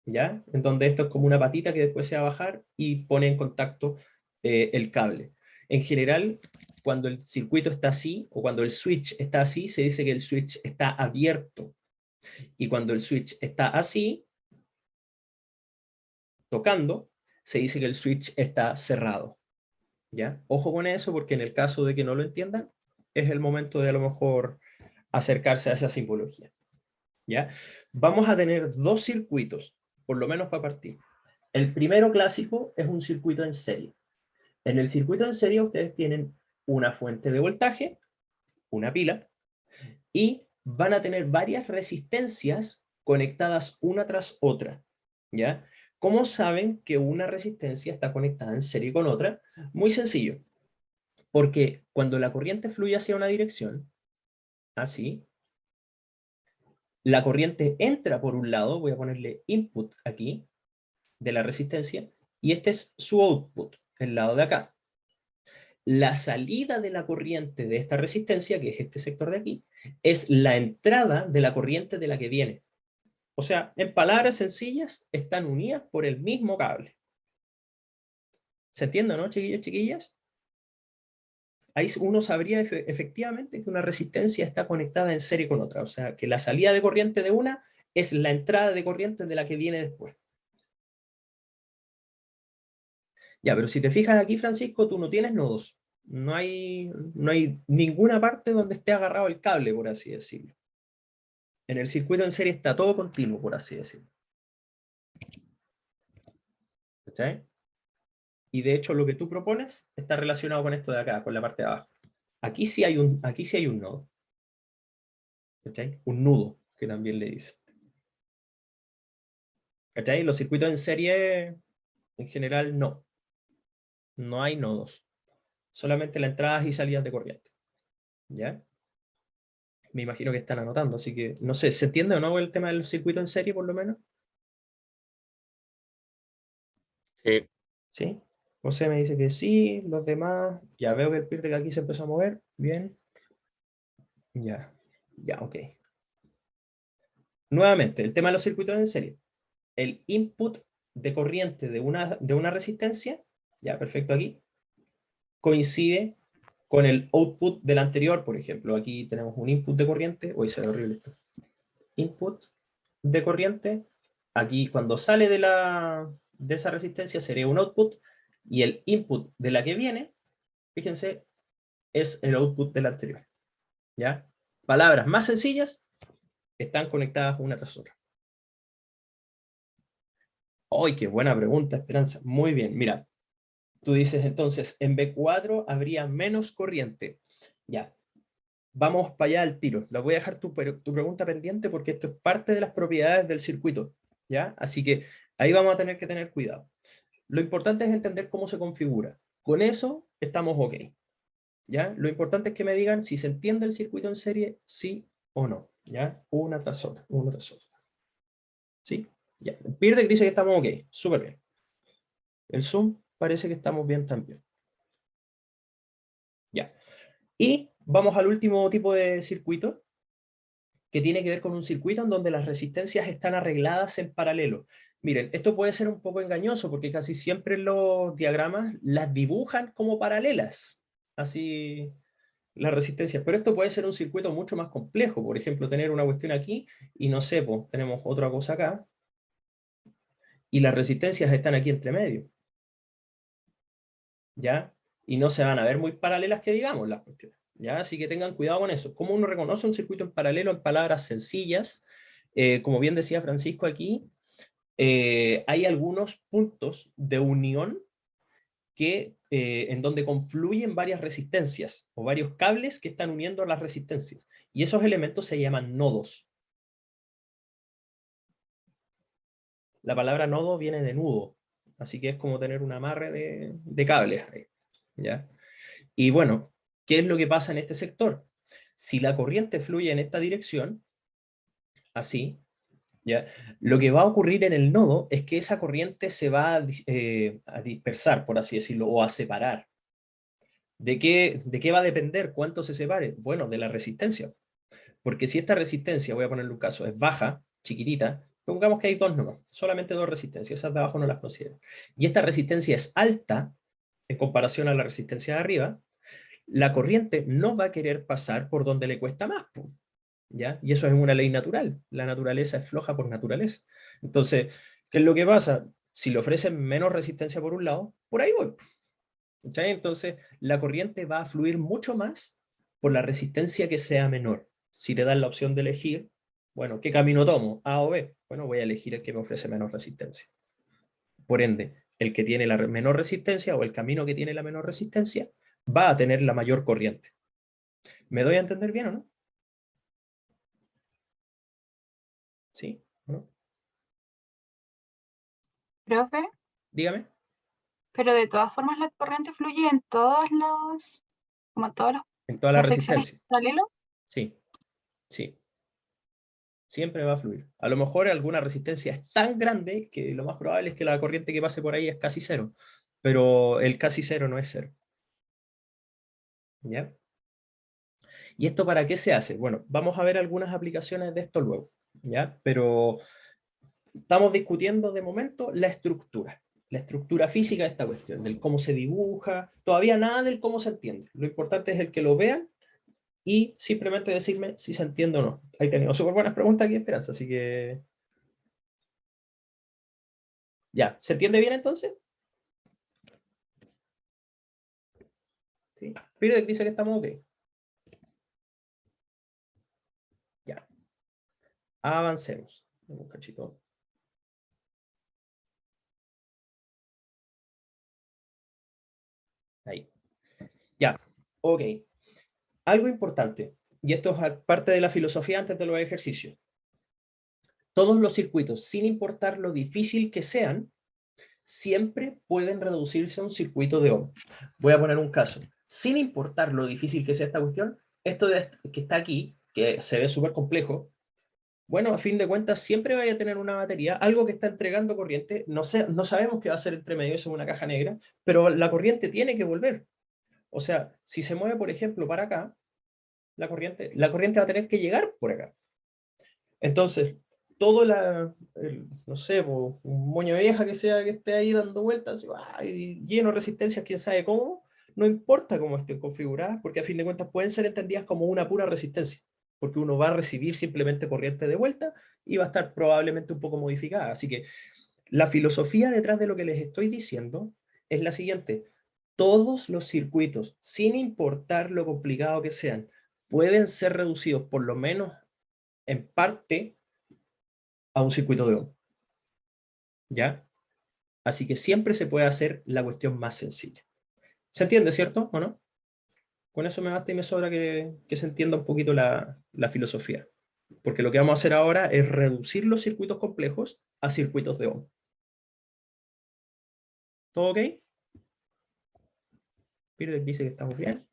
¿ya? En donde esto es como una patita que después se va a bajar y pone en contacto el cable. En general, cuando el circuito está así, o cuando el switch está así, se dice que el switch está abierto. Y cuando el switch está así, tocando, se dice que el switch está cerrado, ¿ya? Ojo con eso, porque en el caso de que no lo entiendan, es el momento de a lo mejor acercarse a esa simbología, ¿ya? Vamos a tener dos circuitos, por lo menos para partir. El primero clásico es un circuito en serie. En el circuito en serie ustedes tienen una fuente de voltaje, una pila, y van a tener varias resistencias conectadas una tras otra, ¿ya? ¿Cómo saben que una resistencia está conectada en serie con otra? Muy sencillo, porque cuando la corriente fluye hacia una dirección, así, la corriente entra por un lado, voy a ponerle input aquí, de la resistencia, y este es su output, el lado de acá. La salida de la corriente de esta resistencia, que es este sector de aquí, es la entrada de la corriente de la que viene. O sea, en palabras sencillas, están unidas por el mismo cable. ¿Se entiende, no, chiquillos, chiquillas? Ahí uno sabría efectivamente que una resistencia está conectada en serie con otra. O sea, que la salida de corriente de una es la entrada de corriente de la que viene después. Ya, pero si te fijas aquí, Francisco, tú no tienes nodos. No hay ninguna parte donde esté agarrado el cable, por así decirlo. En el circuito en serie está todo continuo, por así decirlo. ¿Cachai? Y de hecho lo que tú propones está relacionado con esto de acá, con la parte de abajo. Aquí sí hay un nodo. ¿Cachai? Un nudo, que también le dice. ¿Cachai? Los circuitos en serie, en general, no. No hay nodos. Solamente las entradas y salidas de corriente. ¿Ya? Me imagino que están anotando, así que no sé, ¿se entiende o no el tema del circuito en serie, por lo menos? Sí. ¿Sí? José me dice que sí, los demás, ya veo que el PIRTEC aquí se empezó a mover, bien. Ya, ya, ok. Nuevamente, el tema de los circuitos en serie. El input de corriente de una resistencia, ya, perfecto aquí, coincide con el output del anterior, por ejemplo. Aquí tenemos un input de corriente, hoy se ve horrible esto. Input de corriente, aquí cuando sale de esa resistencia sería un output, y el input de la que viene, fíjense, es el output del anterior. ¿Ya? Palabras más sencillas están conectadas una tras otra. ¡Ay, qué buena pregunta, Esperanza! Muy bien, mira. Tú dices entonces, en B4 habría menos corriente. Ya, vamos para allá al tiro. La voy a dejar tu pregunta pendiente porque esto es parte de las propiedades del circuito. ¿Ya? Así que ahí vamos a tener que tener cuidado. Lo importante es entender cómo se configura. Con eso estamos ok. ¿Ya? Lo importante es que me digan si se entiende el circuito en serie, sí o no. ¿Ya? Una tras otra, una tras otra. ¿Sí? Ya. Pierde dice que estamos ok. Súper bien. El Zoom parece que estamos bien también. Ya. Y vamos al último tipo de circuito, que tiene que ver con un circuito en donde las resistencias están arregladas en paralelo. Miren, esto puede ser un poco engañoso porque casi siempre los diagramas las dibujan como paralelas, así las resistencias, pero esto puede ser un circuito mucho más complejo, por ejemplo, tener una cuestión aquí y no sé, pues tenemos otra cosa acá y las resistencias están aquí entre medio, ¿ya? Y no se van a ver muy paralelas que digamos las cuestiones, ¿ya? Así que tengan cuidado con eso. ¿Cómo uno reconoce un circuito en paralelo en palabras sencillas? Como bien decía Francisco aquí, hay algunos puntos de unión en donde confluyen varias resistencias o varios cables que están uniendo las resistencias. Y esos elementos se llaman nodos. La palabra nodo viene de nudo, así que es como tener un amarre de cables ahí, ¿ya? Y bueno, ¿qué es lo que pasa en este sector? Si la corriente fluye en esta dirección, así, ¿ya? Lo que va a ocurrir en el nodo es que esa corriente se va a dispersar, por así decirlo, o a separar. ¿De qué va a depender cuánto se separe? Bueno, de la resistencia. Porque si esta resistencia, voy a ponerle un caso, es baja, chiquitita, pongamos que hay dos nomás, solamente dos resistencias, esas de abajo no las considero. Y esta resistencia es alta en comparación a la resistencia de arriba, la corriente no va a querer pasar por donde le cuesta más, ¿ya? Y eso es una ley natural. La naturaleza es floja por naturaleza. Entonces, ¿qué es lo que pasa? Si le ofrecen menos resistencia por un lado, por ahí voy. ¿Ya? Entonces, la corriente va a fluir mucho más por la resistencia que sea menor. Si te dan la opción de elegir, bueno, ¿qué camino tomo? ¿A o B? Bueno, voy a elegir el que me ofrece menos resistencia. Por ende, el que tiene la menor resistencia o el camino que tiene la menor resistencia va a tener la mayor corriente. ¿Me doy a entender bien o no? ¿Sí? ¿O no? Profe, Dígame. pero de todas formas la corriente fluye en todas las, como en todas En toda la las secciones resistencia. paralelas. Sí, sí. Siempre va a fluir. A lo mejor alguna resistencia es tan grande que lo más probable es que la corriente que pase por ahí es casi cero, pero el casi cero no es cero. ¿Ya? ¿Y esto para qué se hace? Bueno, vamos a ver algunas aplicaciones de esto luego, ¿ya? Pero estamos discutiendo de momento la estructura física de esta cuestión, del cómo se dibuja, todavía nada del cómo se entiende. Lo importante es el que lo vean y simplemente decirme si se entiende o no. Ahí tenemos súper buenas preguntas aquí, Esperanza, así que ya, ¿se entiende bien entonces? Sí. Pide dice que estamos ok. Ya. Avancemos. Un cachito. Ahí. Ya. Ok. Algo importante, y esto es parte de la filosofía antes de los ejercicios. Todos los circuitos, sin importar lo difícil que sean, siempre pueden reducirse a un circuito de ohm. Voy a poner un caso. Sin importar lo difícil que sea esta cuestión, esto que está aquí, que se ve súper complejo, bueno, a fin de cuentas siempre vaya a tener una batería, algo que está entregando corriente, no sabemos qué va a ser entre medio, eso es una caja negra, pero la corriente tiene que volver. O sea, si se mueve, por ejemplo, para acá, la corriente va a tener que llegar por acá. Entonces, todo no sé, un moño vieja que sea que esté ahí dando vueltas, y lleno de resistencias, quién sabe cómo, no importa cómo estén configuradas, porque a fin de cuentas pueden ser entendidas como una pura resistencia, porque uno va a recibir simplemente corriente de vuelta y va a estar probablemente un poco modificada. Así que la filosofía detrás de lo que les estoy diciendo es la siguiente: todos los circuitos, sin importar lo complicado que sean, pueden ser reducidos por lo menos en parte a un circuito de ohm, ¿ya? Así que siempre se puede hacer la cuestión más sencilla. ¿Se entiende, cierto? ¿O no? Con eso me basta y me sobra que se entienda un poquito la filosofía. Porque lo que vamos a hacer ahora es reducir los circuitos complejos a circuitos de Ohm. ¿Todo ok? Pirdek dice que estamos bien.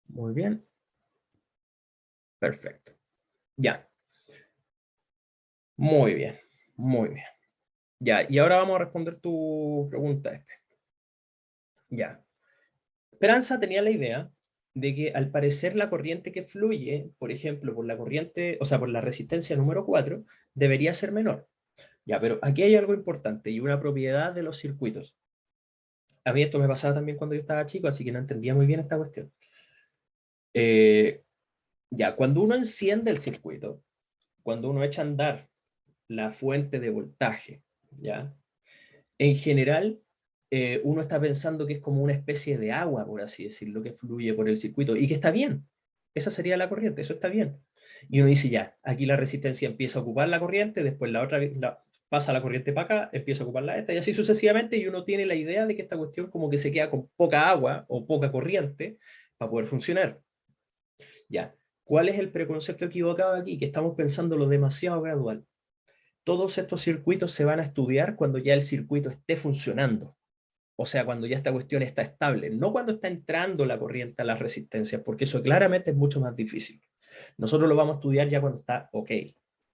Muy bien. Perfecto. Ya. Muy bien. Muy bien. Ya, y ahora vamos a responder tu pregunta, Espe. Ya. Esperanza tenía la idea de que al parecer la corriente que fluye, por ejemplo, por la corriente, o sea, por la resistencia número 4, debería ser menor. Ya, pero aquí hay algo importante y una propiedad de los circuitos. A mí esto me pasaba también cuando yo estaba chico, así que no entendía muy bien esta cuestión. Ya, cuando uno enciende el circuito, cuando uno echa a andar la fuente de voltaje, ¿ya? En general, uno está pensando que es como una especie de agua, por así decirlo, que fluye por el circuito, y que está bien. Esa sería la corriente, eso está bien. Y uno dice, ya, aquí la resistencia empieza a ocupar la corriente, después la otra pasa la corriente para acá, empieza a ocupar la esta, y así sucesivamente, y uno tiene la idea de que esta cuestión como que se queda con poca agua o poca corriente para poder funcionar. Ya, ¿cuál es el preconcepto equivocado aquí? Que estamos pensando lo demasiado gradual. Todos estos circuitos se van a estudiar cuando ya el circuito esté funcionando. O sea, cuando ya esta cuestión está estable, no cuando está entrando la corriente a las resistencias, porque eso claramente es mucho más difícil. Nosotros lo vamos a estudiar ya cuando está ok.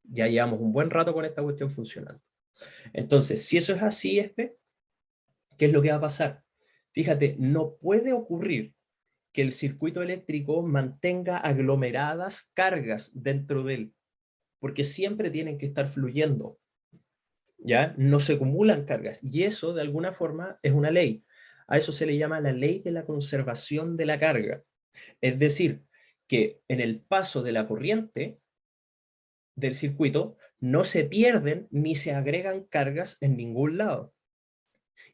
Ya llevamos un buen rato con esta cuestión funcionando. Entonces, si eso es así, ¿qué es lo que va a pasar? Fíjate, no puede ocurrir que el circuito eléctrico mantenga aglomeradas cargas dentro de él, porque siempre tienen que estar fluyendo. ¿Ya? No se acumulan cargas. Y eso, de alguna forma, es una ley. A eso se le llama la ley de la conservación de la carga. Es decir, que en el paso de la corriente del circuito no se pierden ni se agregan cargas en ningún lado.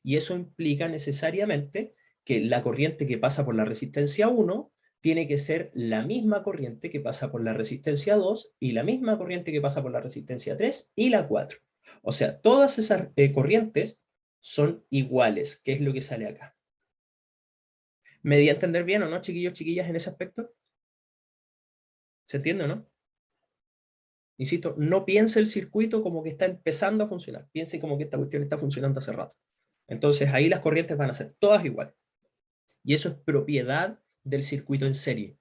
Y eso implica necesariamente que la corriente que pasa por la resistencia 1 tiene que ser la misma corriente que pasa por la resistencia 2 y la misma corriente que pasa por la resistencia 3 y la 4. O sea, todas esas corrientes son iguales, que es lo que sale acá. ¿Me di a entender bien o no, chiquillos, chiquillas, en ese aspecto? ¿Se entiende o no? Insisto, no piense el circuito como que está empezando a funcionar, piense como que esta cuestión está funcionando hace rato. Entonces ahí las corrientes van a ser todas iguales. Y eso es propiedad del circuito en serie.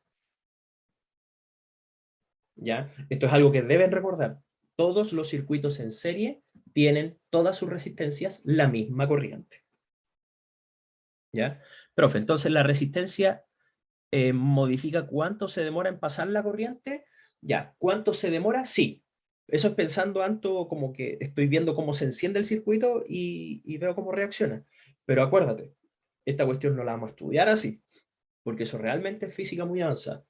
¿Ya? Esto es algo que deben recordar. Todos los circuitos en serie tienen todas sus resistencias la misma corriente. ¿Ya? Profe, entonces la resistencia modifica cuánto se demora en pasar la corriente. Ya, ¿cuánto se demora? Sí. Eso es pensando tanto como que estoy viendo cómo se enciende el circuito y veo cómo reacciona. Pero acuérdate, esta cuestión no la vamos a estudiar así, porque eso realmente es física muy avanzada.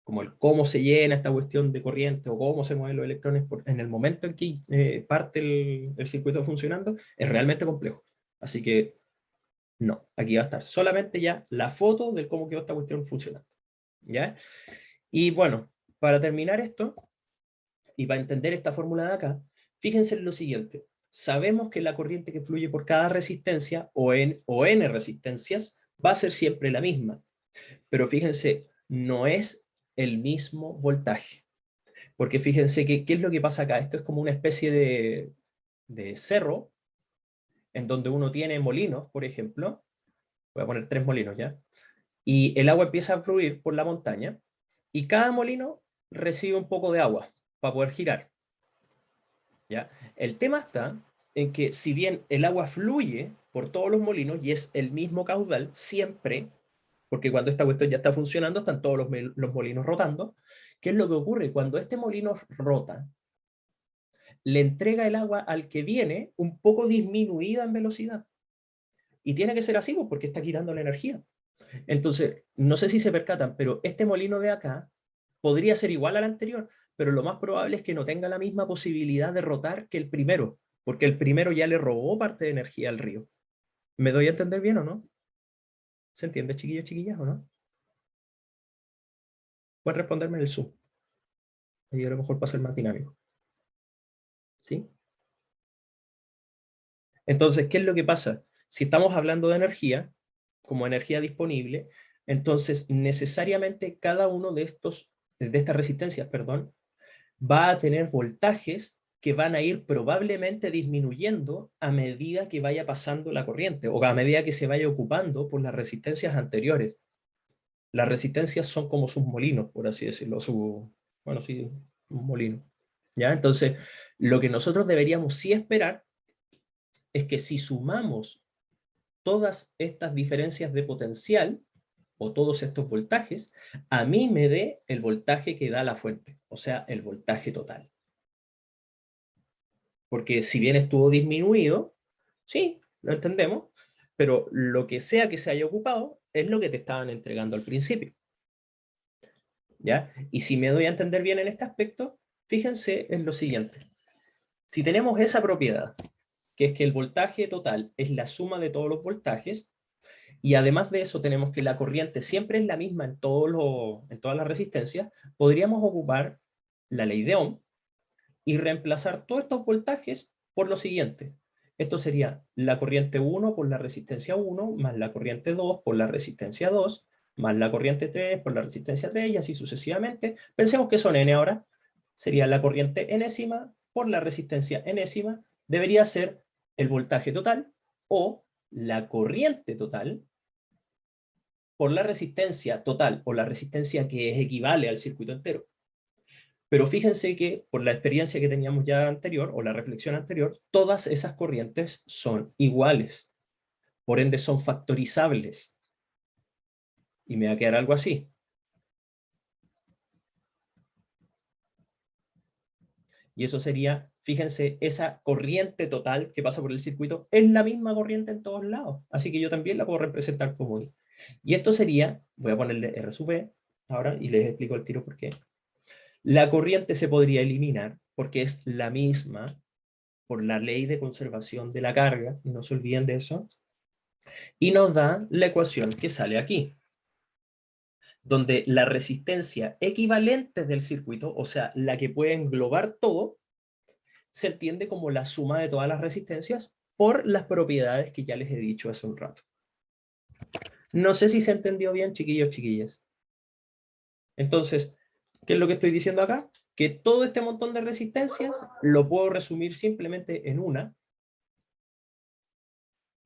Como el cómo se llena esta cuestión de corriente o cómo se mueven los electrones en el momento en que parte el circuito funcionando, es realmente complejo. Así que no, aquí va a estar solamente ya la foto de cómo quedó esta cuestión funcionando. ¿Ya? Y bueno, para terminar esto, y para entender esta fórmula de acá, fíjense en lo siguiente. Sabemos que la corriente que fluye por cada resistencia, o n resistencias, va a ser siempre la misma. Pero fíjense, no es el mismo voltaje. Porque fíjense que, ¿qué es lo que pasa acá? Esto es como una especie de cerro, en donde uno tiene molinos, por ejemplo. Voy a poner 3 molinos ya. Y el agua empieza a fluir por la montaña, y cada molino recibe un poco de agua para poder girar. ¿Ya? El tema está en que si bien el agua fluye por todos los molinos y es el mismo caudal siempre, porque cuando esta cuestión ya está funcionando están todos los molinos rotando, ¿qué es lo que ocurre? Cuando este molino rota, le entrega el agua al que viene un poco disminuida en velocidad. Y tiene que ser así, pues, porque está quitando la energía. Entonces, no sé si se percatan, pero este molino de acá podría ser igual al anterior, pero lo más probable es que no tenga la misma posibilidad de rotar que el primero, porque el primero ya le robó parte de energía al río. ¿Me doy a entender bien o no? ¿Se entiende, chiquillos, chiquillas, o no? Puedes responderme en el Zoom. Ahí a lo mejor para ser más dinámico. ¿Sí? Entonces, ¿qué es lo que pasa? Si estamos hablando de energía, como energía disponible, entonces necesariamente cada uno de estas resistencias, perdón, va a tener voltajes que van a ir probablemente disminuyendo a medida que vaya pasando la corriente, o a medida que se vaya ocupando por las resistencias anteriores. Las resistencias son como sus molinos, por así decirlo, bueno, sí, un molino. ¿Ya? Entonces, lo que nosotros deberíamos sí esperar es que si sumamos todas estas diferencias de potencial, o todos estos voltajes, a mí me dé el voltaje que da la fuente, o sea, el voltaje total. Porque si bien estuvo disminuido, sí, lo entendemos, pero lo que sea que se haya ocupado es lo que te estaban entregando al principio. ¿Ya? Y si me doy a entender bien en este aspecto, fíjense en lo siguiente. Si tenemos esa propiedad, que es que el voltaje total es la suma de todos los voltajes, y además de eso tenemos que la corriente siempre es la misma en todas las resistencias, podríamos ocupar la ley de Ohm y reemplazar todos estos voltajes por lo siguiente. Esto sería la corriente 1 por la resistencia 1, más la corriente 2 por la resistencia 2, más la corriente 3 por la resistencia 3, y así sucesivamente. Pensemos que son n ahora. Sería la corriente enésima por la resistencia enésima. Debería ser el voltaje total, o la corriente total por la resistencia total, o la resistencia que es equivale al circuito entero. Pero fíjense que por la experiencia que teníamos ya anterior, o la reflexión anterior, todas esas corrientes son iguales. Por ende son factorizables. Y me va a quedar algo así. Y eso sería, fíjense, esa corriente total que pasa por el circuito es la misma corriente en todos lados. Así que yo también la puedo representar como I. Y esto sería, voy a ponerle R sub V ahora y les explico el tiro por qué. La corriente se podría eliminar porque es la misma por la ley de conservación de la carga, no se olviden de eso, y nos da la ecuación que sale aquí, donde la resistencia equivalente del circuito, o sea, la que puede englobar todo, se entiende como la suma de todas las resistencias por las propiedades que ya les he dicho hace un rato. No sé si se entendió bien, chiquillos, chiquillas. Entonces, ¿qué es lo que estoy diciendo acá? Que todo este montón de resistencias lo puedo resumir simplemente en una,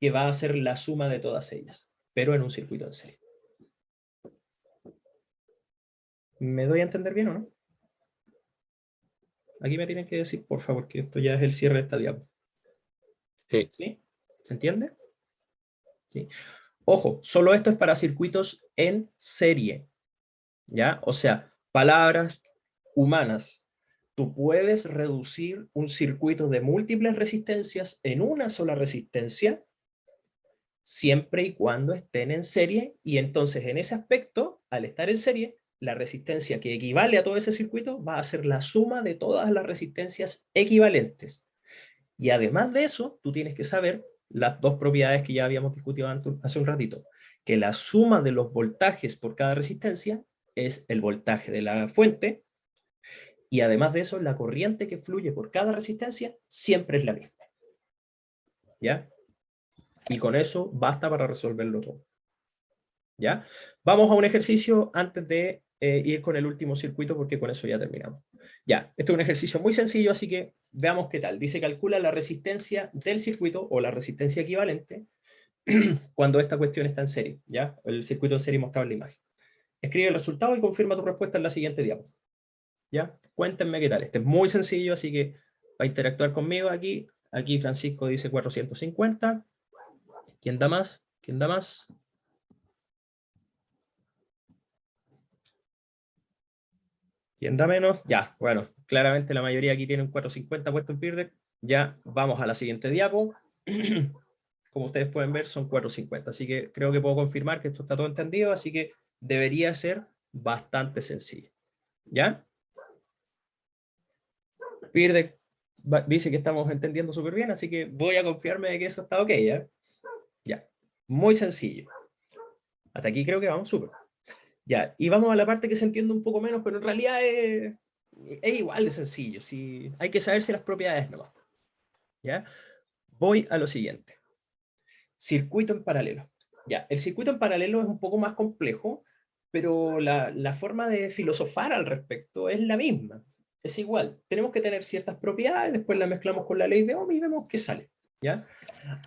que va a ser la suma de todas ellas, pero en un circuito en serie. ¿Me doy a entender bien o no? Aquí me tienen que decir, por favor, que esto ya es el cierre de esta diapositiva. Sí. ¿Sí? ¿Se entiende? Sí. Ojo, solo esto es para circuitos en serie. ¿Ya? O sea, palabras humanas. Tú puedes reducir un circuito de múltiples resistencias en una sola resistencia, siempre y cuando estén en serie, y entonces en ese aspecto, al estar en serie, la resistencia que equivale a todo ese circuito va a ser la suma de todas las resistencias equivalentes. Y además de eso, tú tienes que saber las dos propiedades que ya habíamos discutido hace un ratito, que la suma de los voltajes por cada resistencia es el voltaje de la fuente, y además de eso, la corriente que fluye por cada resistencia siempre es la misma. ¿Ya? Y con eso basta para resolverlo todo. ¿Ya? Vamos a un ejercicio antes de ir con el último circuito, porque con eso ya terminamos. Ya, este es un ejercicio muy sencillo, así que veamos qué tal. Dice, calcula la resistencia del circuito, o la resistencia equivalente, cuando esta cuestión está en serie, ¿ya? El circuito en serie mostrado en la imagen. Escribe el resultado y confirma tu respuesta en la siguiente diapositiva. ¿Ya? Cuéntenme qué tal. Este es muy sencillo, así que va a interactuar conmigo aquí. Aquí Francisco dice 450. ¿Quién da más? ¿Quién da más? ¿Quién da menos? Ya, bueno, claramente la mayoría aquí tiene un 450 puesto en Peer. Ya, vamos a la siguiente diapo. Como ustedes pueden ver, son 450. Así que creo que puedo confirmar que esto está todo entendido, así que debería ser bastante sencillo. ¿Ya? Peer dice que estamos entendiendo súper bien, así que voy a confiarme de que eso está ok, ¿ya? Ya, muy sencillo. Hasta aquí creo que vamos súper. Ya, y vamos a la parte que se entiende un poco menos, pero en realidad es igual de sencillo. Si, hay que saberse las propiedades nomás. ¿Ya? Voy a lo siguiente. Circuito en paralelo. Ya, el circuito en paralelo es un poco más complejo, pero la forma de filosofar al respecto es la misma. es igual. Tenemos que tener ciertas propiedades, después la mezclamos con la ley de Ohm y vemos qué sale, ¿ya?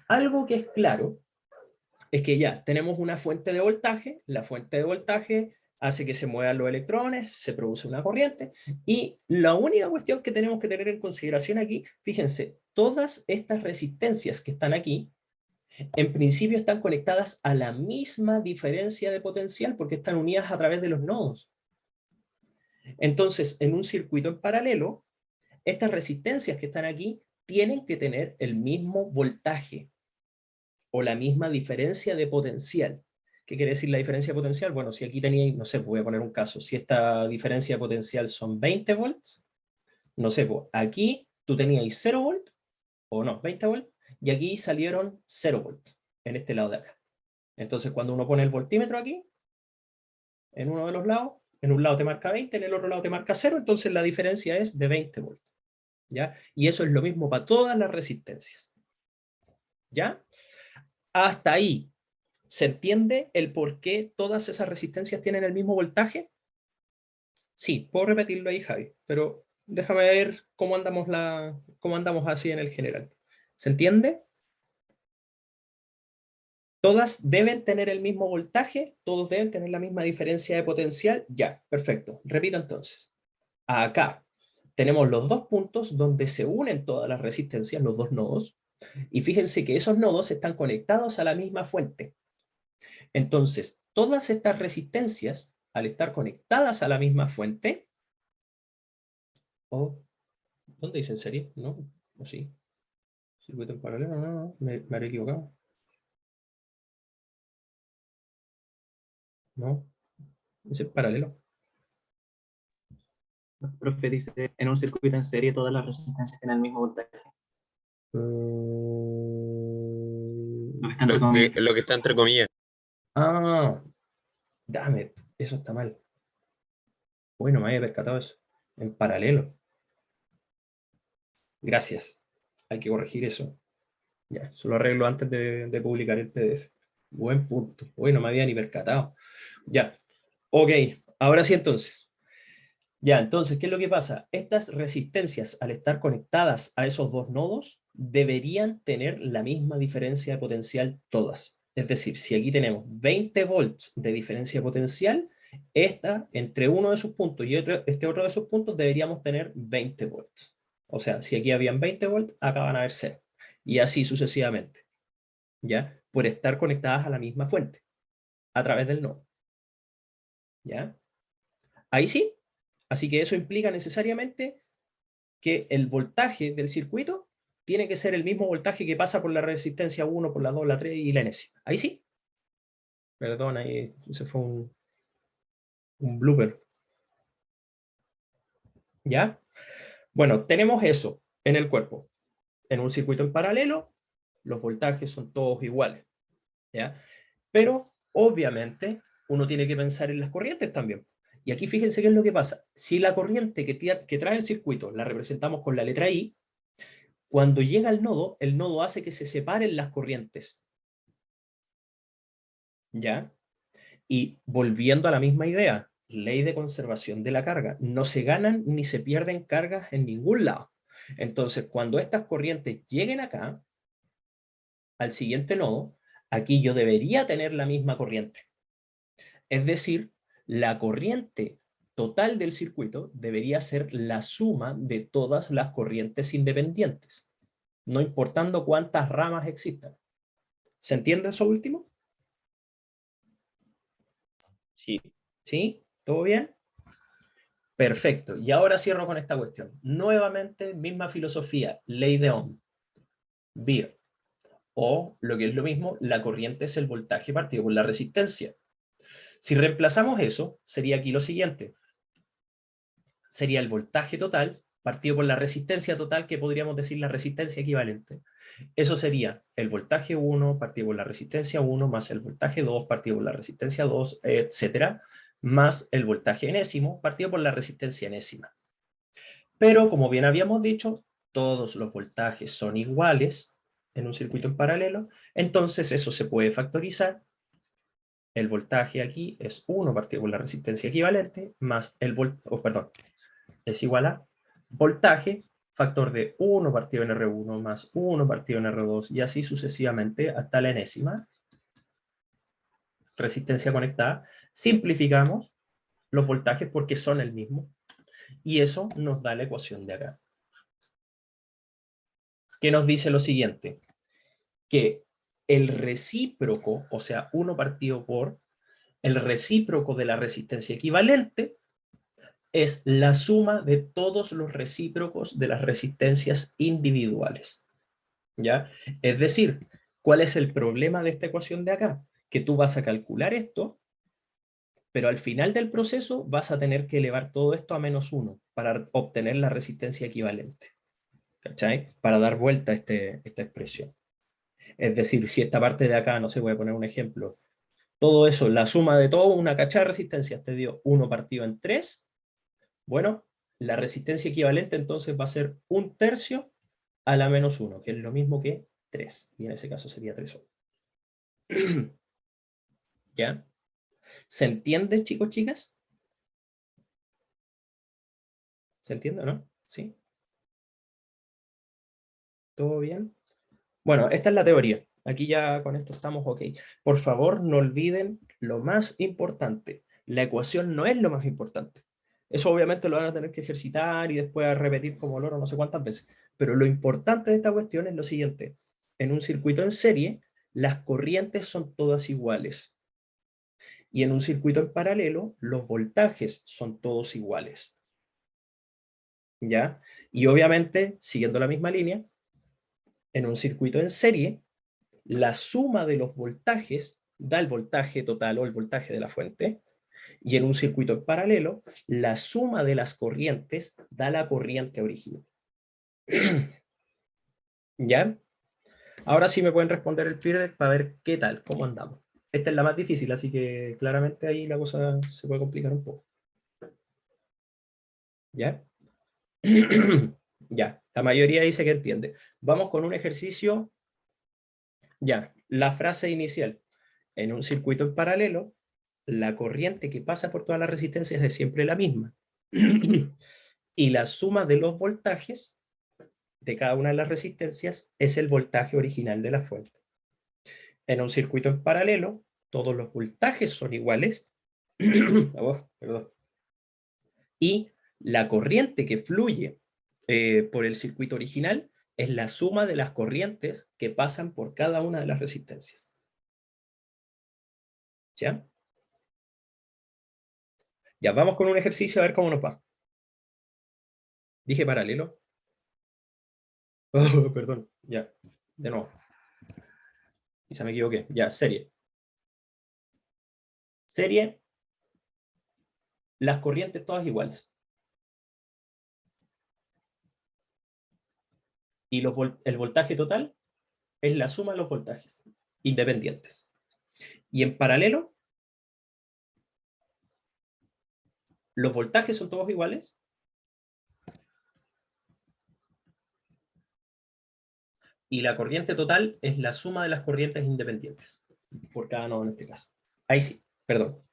Algo que es claro es que ya tenemos una fuente de voltaje, la fuente de voltaje hace que se muevan los electrones, se produce una corriente, y la única cuestión que tenemos que tener en consideración aquí, fíjense, todas estas resistencias que están aquí, en principio están conectadas a la misma diferencia de potencial porque están unidas a través de los nodos. Entonces, en un circuito en paralelo, estas resistencias que están aquí tienen que tener el mismo voltaje o la misma diferencia de potencial. ¿Qué quiere decir la diferencia de potencial? Bueno, si aquí teníais, no sé, voy a poner un caso, si esta diferencia de potencial son 20 volts, no sé, pues aquí tú teníais 0 volts, o no, 20 volts, y aquí salieron 0 volts, en este lado de acá. Entonces cuando uno pone el voltímetro aquí, en uno de los lados, en un lado te marca 20, en el otro lado te marca 0, entonces la diferencia es de 20 volts. ¿Ya? Y eso es lo mismo para todas las resistencias. ¿Ya? Hasta ahí, ¿se entiende el por qué todas esas resistencias tienen el mismo voltaje? Sí, puedo repetirlo ahí, Javi, pero déjame ver cómo andamos así en el general. ¿Se entiende? Todas deben tener el mismo voltaje, todos deben tener la misma diferencia de potencial. Ya, perfecto. Repito entonces. Acá tenemos los dos puntos donde se unen todas las resistencias, los dos nodos, y fíjense que esos nodos están conectados a la misma fuente. Entonces, todas estas resistencias, al estar conectadas a la misma fuente, ¿dónde dice en serie? No, o sí. Circuito en paralelo, no, me habré equivocado. No, es paralelo. Profe dice, en un circuito en serie todas las resistencias tienen el mismo voltaje. Lo que está entre comillas. Lo que está entre comillas. Ah, dame, eso está mal. Bueno, me había percatado eso. En paralelo. Gracias. Hay que corregir eso. Ya, eso lo arreglo antes de publicar el PDF. Buen punto. Bueno, me había ni percatado. Ya. Ok, ahora sí entonces. Ya, entonces, ¿qué es lo que pasa? Estas resistencias, al estar conectadas a esos dos nodos, deberían tener la misma diferencia de potencial todas. Es decir, si aquí tenemos 20 volts de diferencia potencial, esta, entre uno de sus puntos y este otro de sus puntos, deberíamos tener 20 volts. O sea, si aquí habían 20 volts, acá van a haber 0. Y así sucesivamente. ¿Ya? Por estar conectadas a la misma fuente, a través del nodo. ¿Ya? Ahí sí. Así que eso implica necesariamente que el voltaje del circuito tiene que ser el mismo voltaje que pasa por la resistencia 1, por la 2, la 3 y la enésima. Ahí sí. Perdón, ahí ese fue un blooper. ¿Ya? Bueno, tenemos eso en el cuerpo. En un circuito en paralelo, los voltajes son todos iguales. ¿Ya? Pero, obviamente, uno tiene que pensar en las corrientes también. Y aquí fíjense qué es lo que pasa. Si la corriente que trae el circuito la representamos con la letra I, cuando llega al nodo, el nodo hace que se separen las corrientes. ¿Ya? Y volviendo a la misma idea, ley de conservación de la carga, no se ganan ni se pierden cargas en ningún lado. Entonces, cuando estas corrientes lleguen acá, al siguiente nodo, aquí yo debería tener la misma corriente. Es decir, la corriente total del circuito debería ser la suma de todas las corrientes independientes, no importando cuántas ramas existan. ¿Se entiende eso último? Sí. ¿Sí? ¿Todo bien? Perfecto. Y ahora cierro con esta cuestión. Nuevamente, misma filosofía, ley de Ohm, Beer, o lo que es lo mismo, la corriente es el voltaje partido por la resistencia. Si reemplazamos eso, sería aquí lo siguiente. Sería el voltaje total partido por la resistencia total, que podríamos decir la resistencia equivalente. Eso sería el voltaje 1 partido por la resistencia 1 más el voltaje 2 partido por la resistencia 2, etcétera, más el voltaje enésimo partido por la resistencia enésima. Pero, como bien habíamos dicho, todos los voltajes son iguales en un circuito en paralelo, entonces eso se puede factorizar. El voltaje aquí es 1 partido por la resistencia equivalente, más el es igual a voltaje, factor de 1 partido en R1 más 1 partido en R2, y así sucesivamente hasta la enésima. Resistencia conectada. Simplificamos los voltajes porque son el mismo. Y eso nos da la ecuación de acá. Que nos dice lo siguiente. Que el recíproco, o sea, 1 partido por el recíproco de la resistencia equivalente, es la suma de todos los recíprocos de las resistencias individuales. ¿Ya? Es decir, ¿cuál es el problema de esta ecuación de acá? Que tú vas a calcular esto, pero al final del proceso vas a tener que elevar todo esto a -1 para obtener la resistencia equivalente. ¿Cachai? Para dar vuelta a esta expresión. Es decir, si esta parte de acá, no sé, voy a poner un ejemplo, todo eso, la suma de todo, una cachada de resistencias te dio 1 partido en 3, bueno, la resistencia equivalente entonces va a ser 1/3 a la -1, que es lo mismo que 3, y en ese caso sería 3 ohms. ¿Ya? ¿Se entiende, chicos, chicas? ¿Se entiende o no? ¿Sí? ¿Todo bien? Bueno, esta es la teoría. Aquí ya con esto estamos ok. Por favor, no olviden lo más importante. La ecuación no es lo más importante. Eso obviamente lo van a tener que ejercitar y después a repetir como loro no sé cuántas veces. Pero lo importante de esta cuestión es lo siguiente. En un circuito en serie, las corrientes son todas iguales. Y en un circuito en paralelo, los voltajes son todos iguales. ¿Ya? Y obviamente, siguiendo la misma línea, en un circuito en serie, la suma de los voltajes da el voltaje total o el voltaje de la fuente, y en un circuito en paralelo, la suma de las corrientes da la corriente original. ¿Ya? Ahora sí me pueden responder el feedback para ver qué tal, cómo andamos. Esta es la más difícil, así que claramente ahí la cosa se puede complicar un poco. ¿Ya? Ya, la mayoría dice que entiende. Vamos con un ejercicio. Ya, la frase inicial. En un circuito en paralelo, la corriente que pasa por todas las resistencias es siempre la misma. Y la suma de los voltajes de cada una de las resistencias es el voltaje original de la fuente. En un circuito en paralelo, todos los voltajes son iguales. Perdón. Y la corriente que fluye por el circuito original es la suma de las corrientes que pasan por cada una de las resistencias. ¿Ya? Ya, vamos con un ejercicio a ver cómo nos va. Dije paralelo. Oh, perdón, ya, de nuevo. Quizá me equivoqué. Ya, serie. Serie, las corrientes todas iguales. Y el voltaje total es la suma de los voltajes independientes. Y en paralelo, los voltajes son todos iguales. Y la corriente total es la suma de las corrientes independientes. Por cada nodo en este caso. Ahí sí, perdón.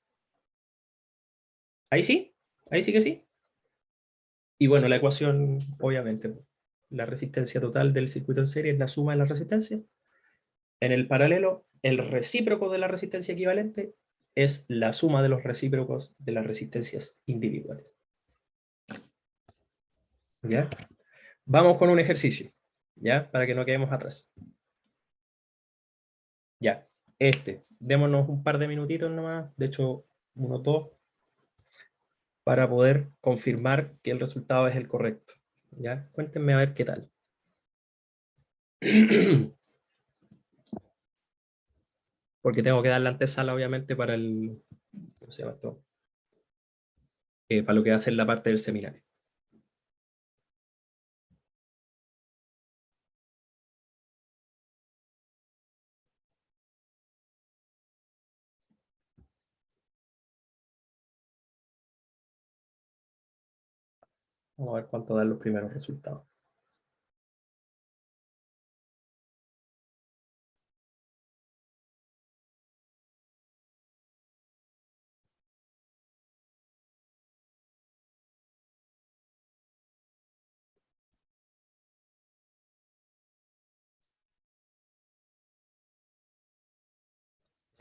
Ahí sí, ahí sí que sí. Y bueno, la ecuación, obviamente, la resistencia total del circuito en serie es la suma de las resistencias. En el paralelo, el recíproco de la resistencia equivalente es la suma de los recíprocos de las resistencias individuales. ¿Ya? Vamos con un ejercicio, ¿ya? Para que no quedemos atrás. Ya, démonos un par de minutitos nomás, de hecho, unos dos, para poder confirmar que el resultado es el correcto. ¿Ya? Cuéntenme a ver qué tal. Porque tengo que dar la antesala, obviamente, para el, ¿cómo se llama esto? Para lo que va a ser la parte del seminario. Vamos a ver cuánto dan los primeros resultados.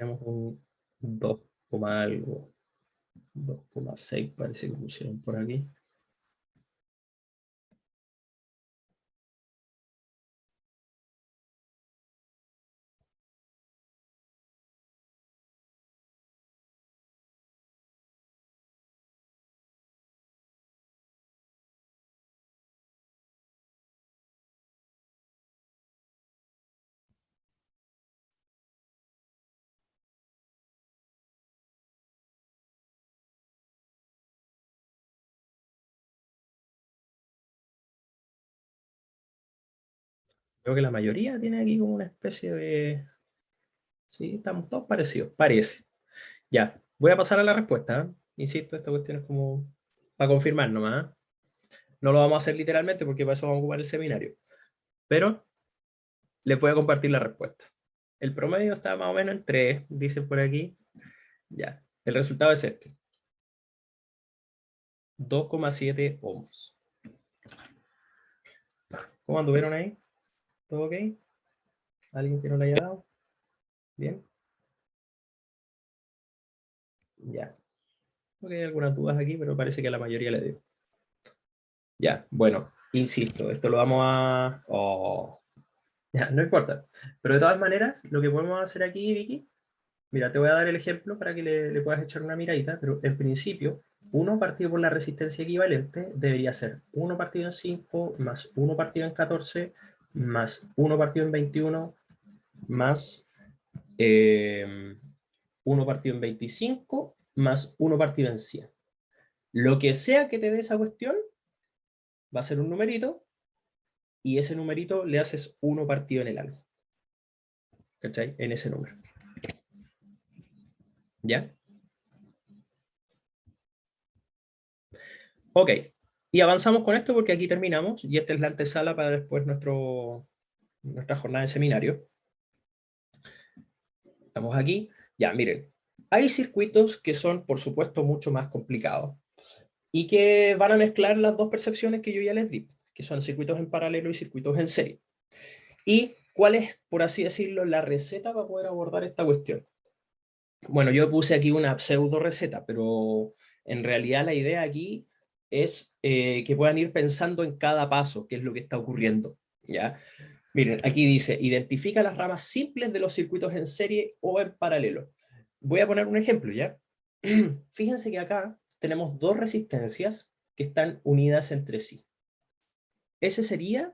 Tenemos un 2, algo. 2,6 parece que pusieron por aquí. Creo que la mayoría tiene aquí como una especie de... Sí, estamos todos parecidos, parece. Ya, voy a pasar a la respuesta, ¿eh? Insisto, esta cuestión es como para confirmar nomás, ¿eh? No lo vamos a hacer literalmente porque para eso vamos a ocupar el seminario. Pero les voy a compartir la respuesta. El promedio está más o menos en 3, dice por aquí. Ya, el resultado es este. 2,7 ohms. ¿Cómo anduvieron ahí? ¿Todo ok? ¿Alguien que no le haya dado? ¿Bien? Ya. Porque hay algunas dudas aquí, pero parece que a la mayoría le dio. Ya, bueno, insisto, esto lo vamos a... Oh, ya, no importa. Pero de todas maneras, lo que podemos hacer aquí, Vicky, mira, te voy a dar el ejemplo para que le puedas echar una miradita, pero en principio, 1 partido por la resistencia equivalente debería ser 1 partido en 5, más 1 partido en 14, más 1 partido en 21, más 1 partido en 25, más 1 partido en 100. Lo que sea que te dé esa cuestión, va a ser un numerito, y ese numerito le haces 1 partido en el algo. ¿Cachai? En ese número. ¿Ya? Ok. Y avanzamos con esto porque aquí terminamos, y esta es la antesala para después nuestra jornada de seminario. Estamos aquí. Ya, miren. Hay circuitos que son, por supuesto, mucho más complicados y que van a mezclar las dos percepciones que yo ya les di, que son circuitos en paralelo y circuitos en serie. ¿Y cuál es, por así decirlo, la receta para poder abordar esta cuestión? Bueno, yo puse aquí una pseudo receta, pero en realidad la idea aquí es que puedan ir pensando en cada paso, qué es lo que está ocurriendo, ¿ya? Miren, aquí dice, identifica las ramas simples de los circuitos en serie o en paralelo. Voy a poner un ejemplo, ¿ya? Fíjense que acá tenemos dos resistencias que están unidas entre sí. Ese sería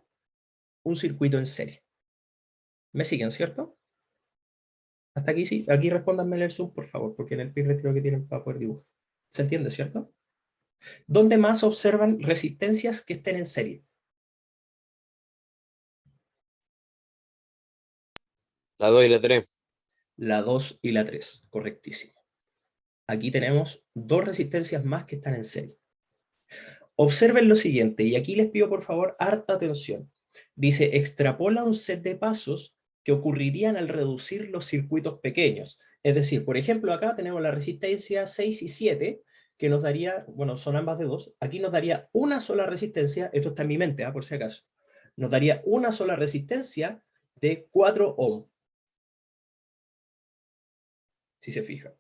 un circuito en serie. ¿Me siguen, cierto? Hasta aquí sí. Aquí respóndanme en el Zoom, por favor, porque en el PIR retiro que tienen para poder dibujar. ¿Se entiende, cierto? ¿Dónde más observan resistencias que estén en serie? La 2 y la 3. La 2 y la 3, correctísimo. Aquí tenemos dos resistencias más que están en serie. Observen lo siguiente, y aquí les pido por favor harta atención. Dice, extrapola un set de pasos que ocurrirían al reducir los circuitos pequeños. Es decir, por ejemplo, acá tenemos la resistencia 6 y 7, que nos daría, bueno, son ambas de 2, aquí nos daría una sola resistencia, esto está en mi mente, por si acaso, nos daría una sola resistencia de 4 ohm. Si se fijan.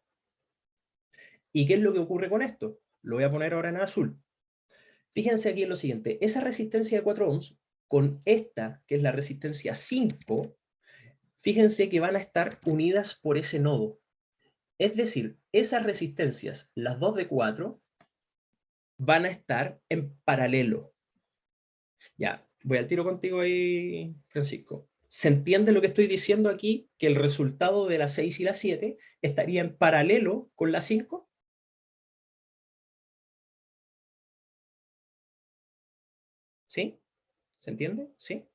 ¿Y qué es lo que ocurre con esto? Lo voy a poner ahora en azul. Fíjense aquí en lo siguiente, esa resistencia de 4 ohms con esta, que es la resistencia 5, fíjense que van a estar unidas por ese nodo. Es decir, esas resistencias, las dos de 4, van a estar en paralelo. Ya, voy al tiro contigo ahí, Francisco. ¿Se entiende lo que estoy diciendo aquí? Que el resultado de la 6 y la 7 estaría en paralelo con la 5. ¿Sí? ¿Se entiende? ¿Sí?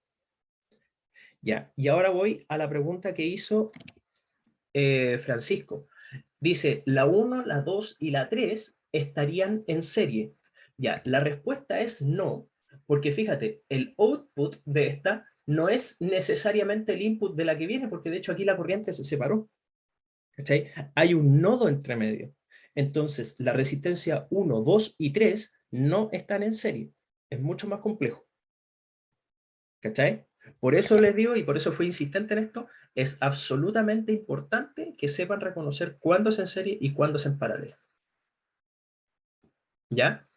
Ya, y ahora voy a la pregunta que hizo Francisco. Dice, la 1, la 2 y la 3 estarían en serie. Ya, la respuesta es no, porque fíjate, el output de esta no es necesariamente el input de la que viene, porque de hecho aquí la corriente se separó. ¿Cachai? Hay un nodo entre medio. Entonces, la resistencia 1, 2 y 3 no están en serie. Es mucho más complejo. ¿Cachai? Por eso les digo, y por eso fui insistente en esto, es absolutamente importante que sepan reconocer cuándo es en serie y cuándo es en paralelo. ¿Ya?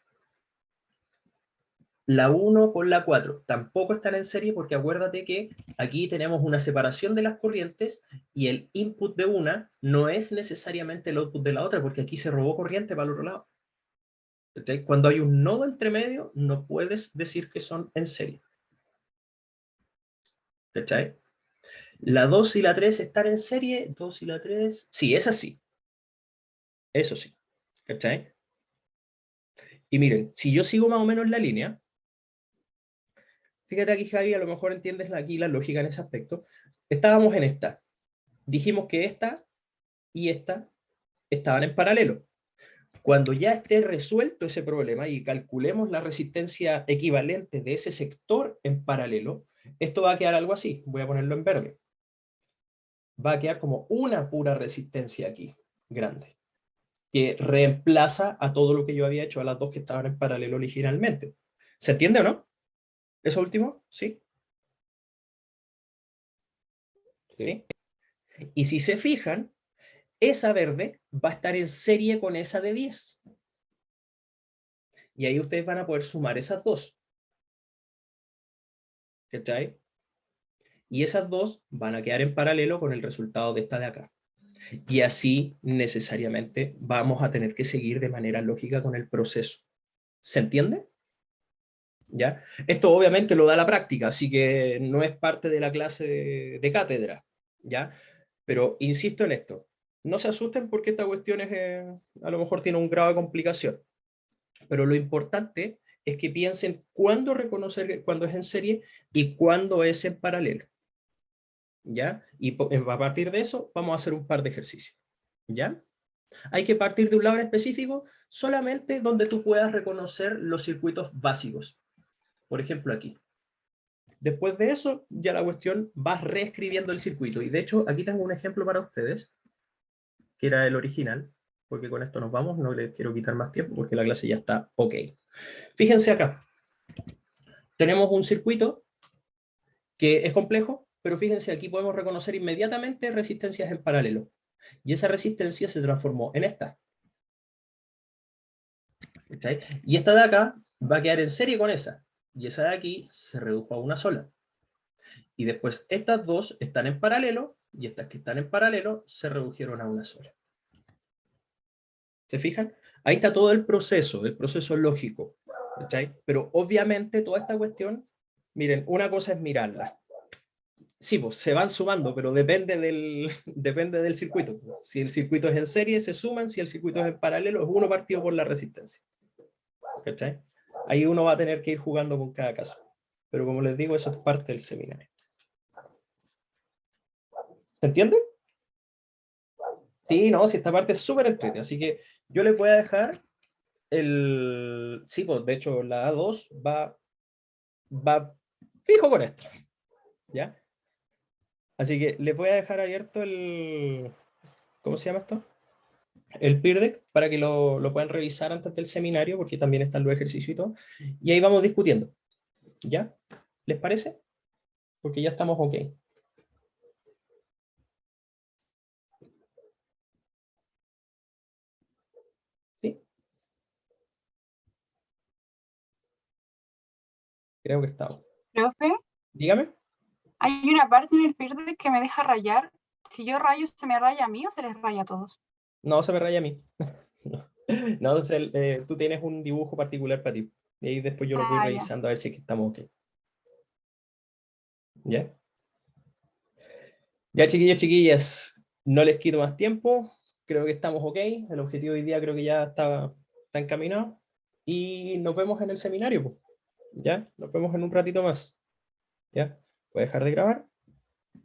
La 1 con la 4 tampoco están en serie porque acuérdate que aquí tenemos una separación de las corrientes y el input de una no es necesariamente el output de la otra porque aquí se robó corriente para el otro lado. ¿Cachai? Cuando hay un nodo entre medio, no puedes decir que son en serie. ¿Cachai? La 2 y la 3 están en serie. 2 y la 3. Sí, es así. Eso sí. ¿Cachai? Y miren, si yo sigo más o menos la línea, fíjate aquí, Javi, a lo mejor entiendes aquí la lógica en ese aspecto. Estábamos en esta. Dijimos que esta y esta estaban en paralelo. Cuando ya esté resuelto ese problema y calculemos la resistencia equivalente de ese sector en paralelo, esto va a quedar algo así. Voy a ponerlo en verde. Va a quedar como una pura resistencia aquí, grande, que reemplaza a todo lo que yo había hecho a las dos que estaban en paralelo originalmente. ¿Se entiende o no? ¿Eso último? ¿Sí? ¿Sí? Y si se fijan, esa verde va a estar en serie con esa de 10. Y ahí ustedes van a poder sumar esas dos. ¿Cachai? Y esas dos van a quedar en paralelo con el resultado de esta de acá. Y así necesariamente vamos a tener que seguir de manera lógica con el proceso. ¿Se entiende? ¿Ya? Esto obviamente lo da la práctica, así que no es parte de la clase de cátedra, ¿ya? Pero insisto en esto, no se asusten porque esta cuestión es, a lo mejor tiene un grado de complicación, pero lo importante es que piensen cuándo reconocer cuándo es en serie y cuándo es en paralelo, ¿ya? Y a partir de eso vamos a hacer un par de ejercicios, ¿ya? Hay que partir de un lado en específico solamente donde tú puedas reconocer los circuitos básicos. Por ejemplo, aquí. Después de eso, ya la cuestión vas reescribiendo el circuito. Y de hecho, aquí tengo un ejemplo para ustedes, que era el original, porque con esto nos vamos, no les quiero quitar más tiempo porque la clase ya está ok. Fíjense acá. Tenemos un circuito que es complejo, pero fíjense, aquí podemos reconocer inmediatamente resistencias en paralelo. Y esa resistencia se transformó en esta. ¿Okay? Y esta de acá va a quedar en serie con esa. Y esa de aquí se redujo a una sola. Y después estas dos están en paralelo y estas que están en paralelo se redujeron a una sola. ¿Se fijan? Ahí está todo el proceso lógico. ¿Cachai? Pero obviamente toda esta cuestión, miren, una cosa es mirarla. Sí, pues se van sumando, pero depende del circuito. Si el circuito es en serie, se suman. Si el circuito es en paralelo, es uno partido por la resistencia. ¿Cachai? Ahí uno va a tener que ir jugando con cada caso. Pero como les digo, eso es parte del seminario. ¿Se entiende? Sí, no, si esta parte es súper entretenida. Así que yo les voy a dejar el... Sí, pues de hecho la A2 va fijo con esto. ¿Ya? Así que les voy a dejar abierto el... ¿Cómo se llama esto? El peer deck para que lo puedan revisar antes del seminario, porque también están los ejercicios y todo. Y ahí vamos discutiendo. ¿Ya? ¿Les parece? Porque ya estamos ok. ¿Sí? Creo que estamos. Profe, Dígame. hay una parte en el PIRDE que me deja rayar. Si yo rayo, ¿se me raya a mí o se les raya a todos? No, se me raya a mí. No, tú tienes un dibujo particular para ti. Y ahí después yo lo voy Ah, ya. revisando a ver si es que estamos ok. ¿Ya? Ya, chiquillos, chiquillas, no les quito más tiempo. Creo que estamos ok. El objetivo de hoy día creo que ya está encaminado. Y nos vemos en el seminario, po. ¿Ya? Nos vemos en un ratito más. ¿Ya? Voy a dejar de grabar.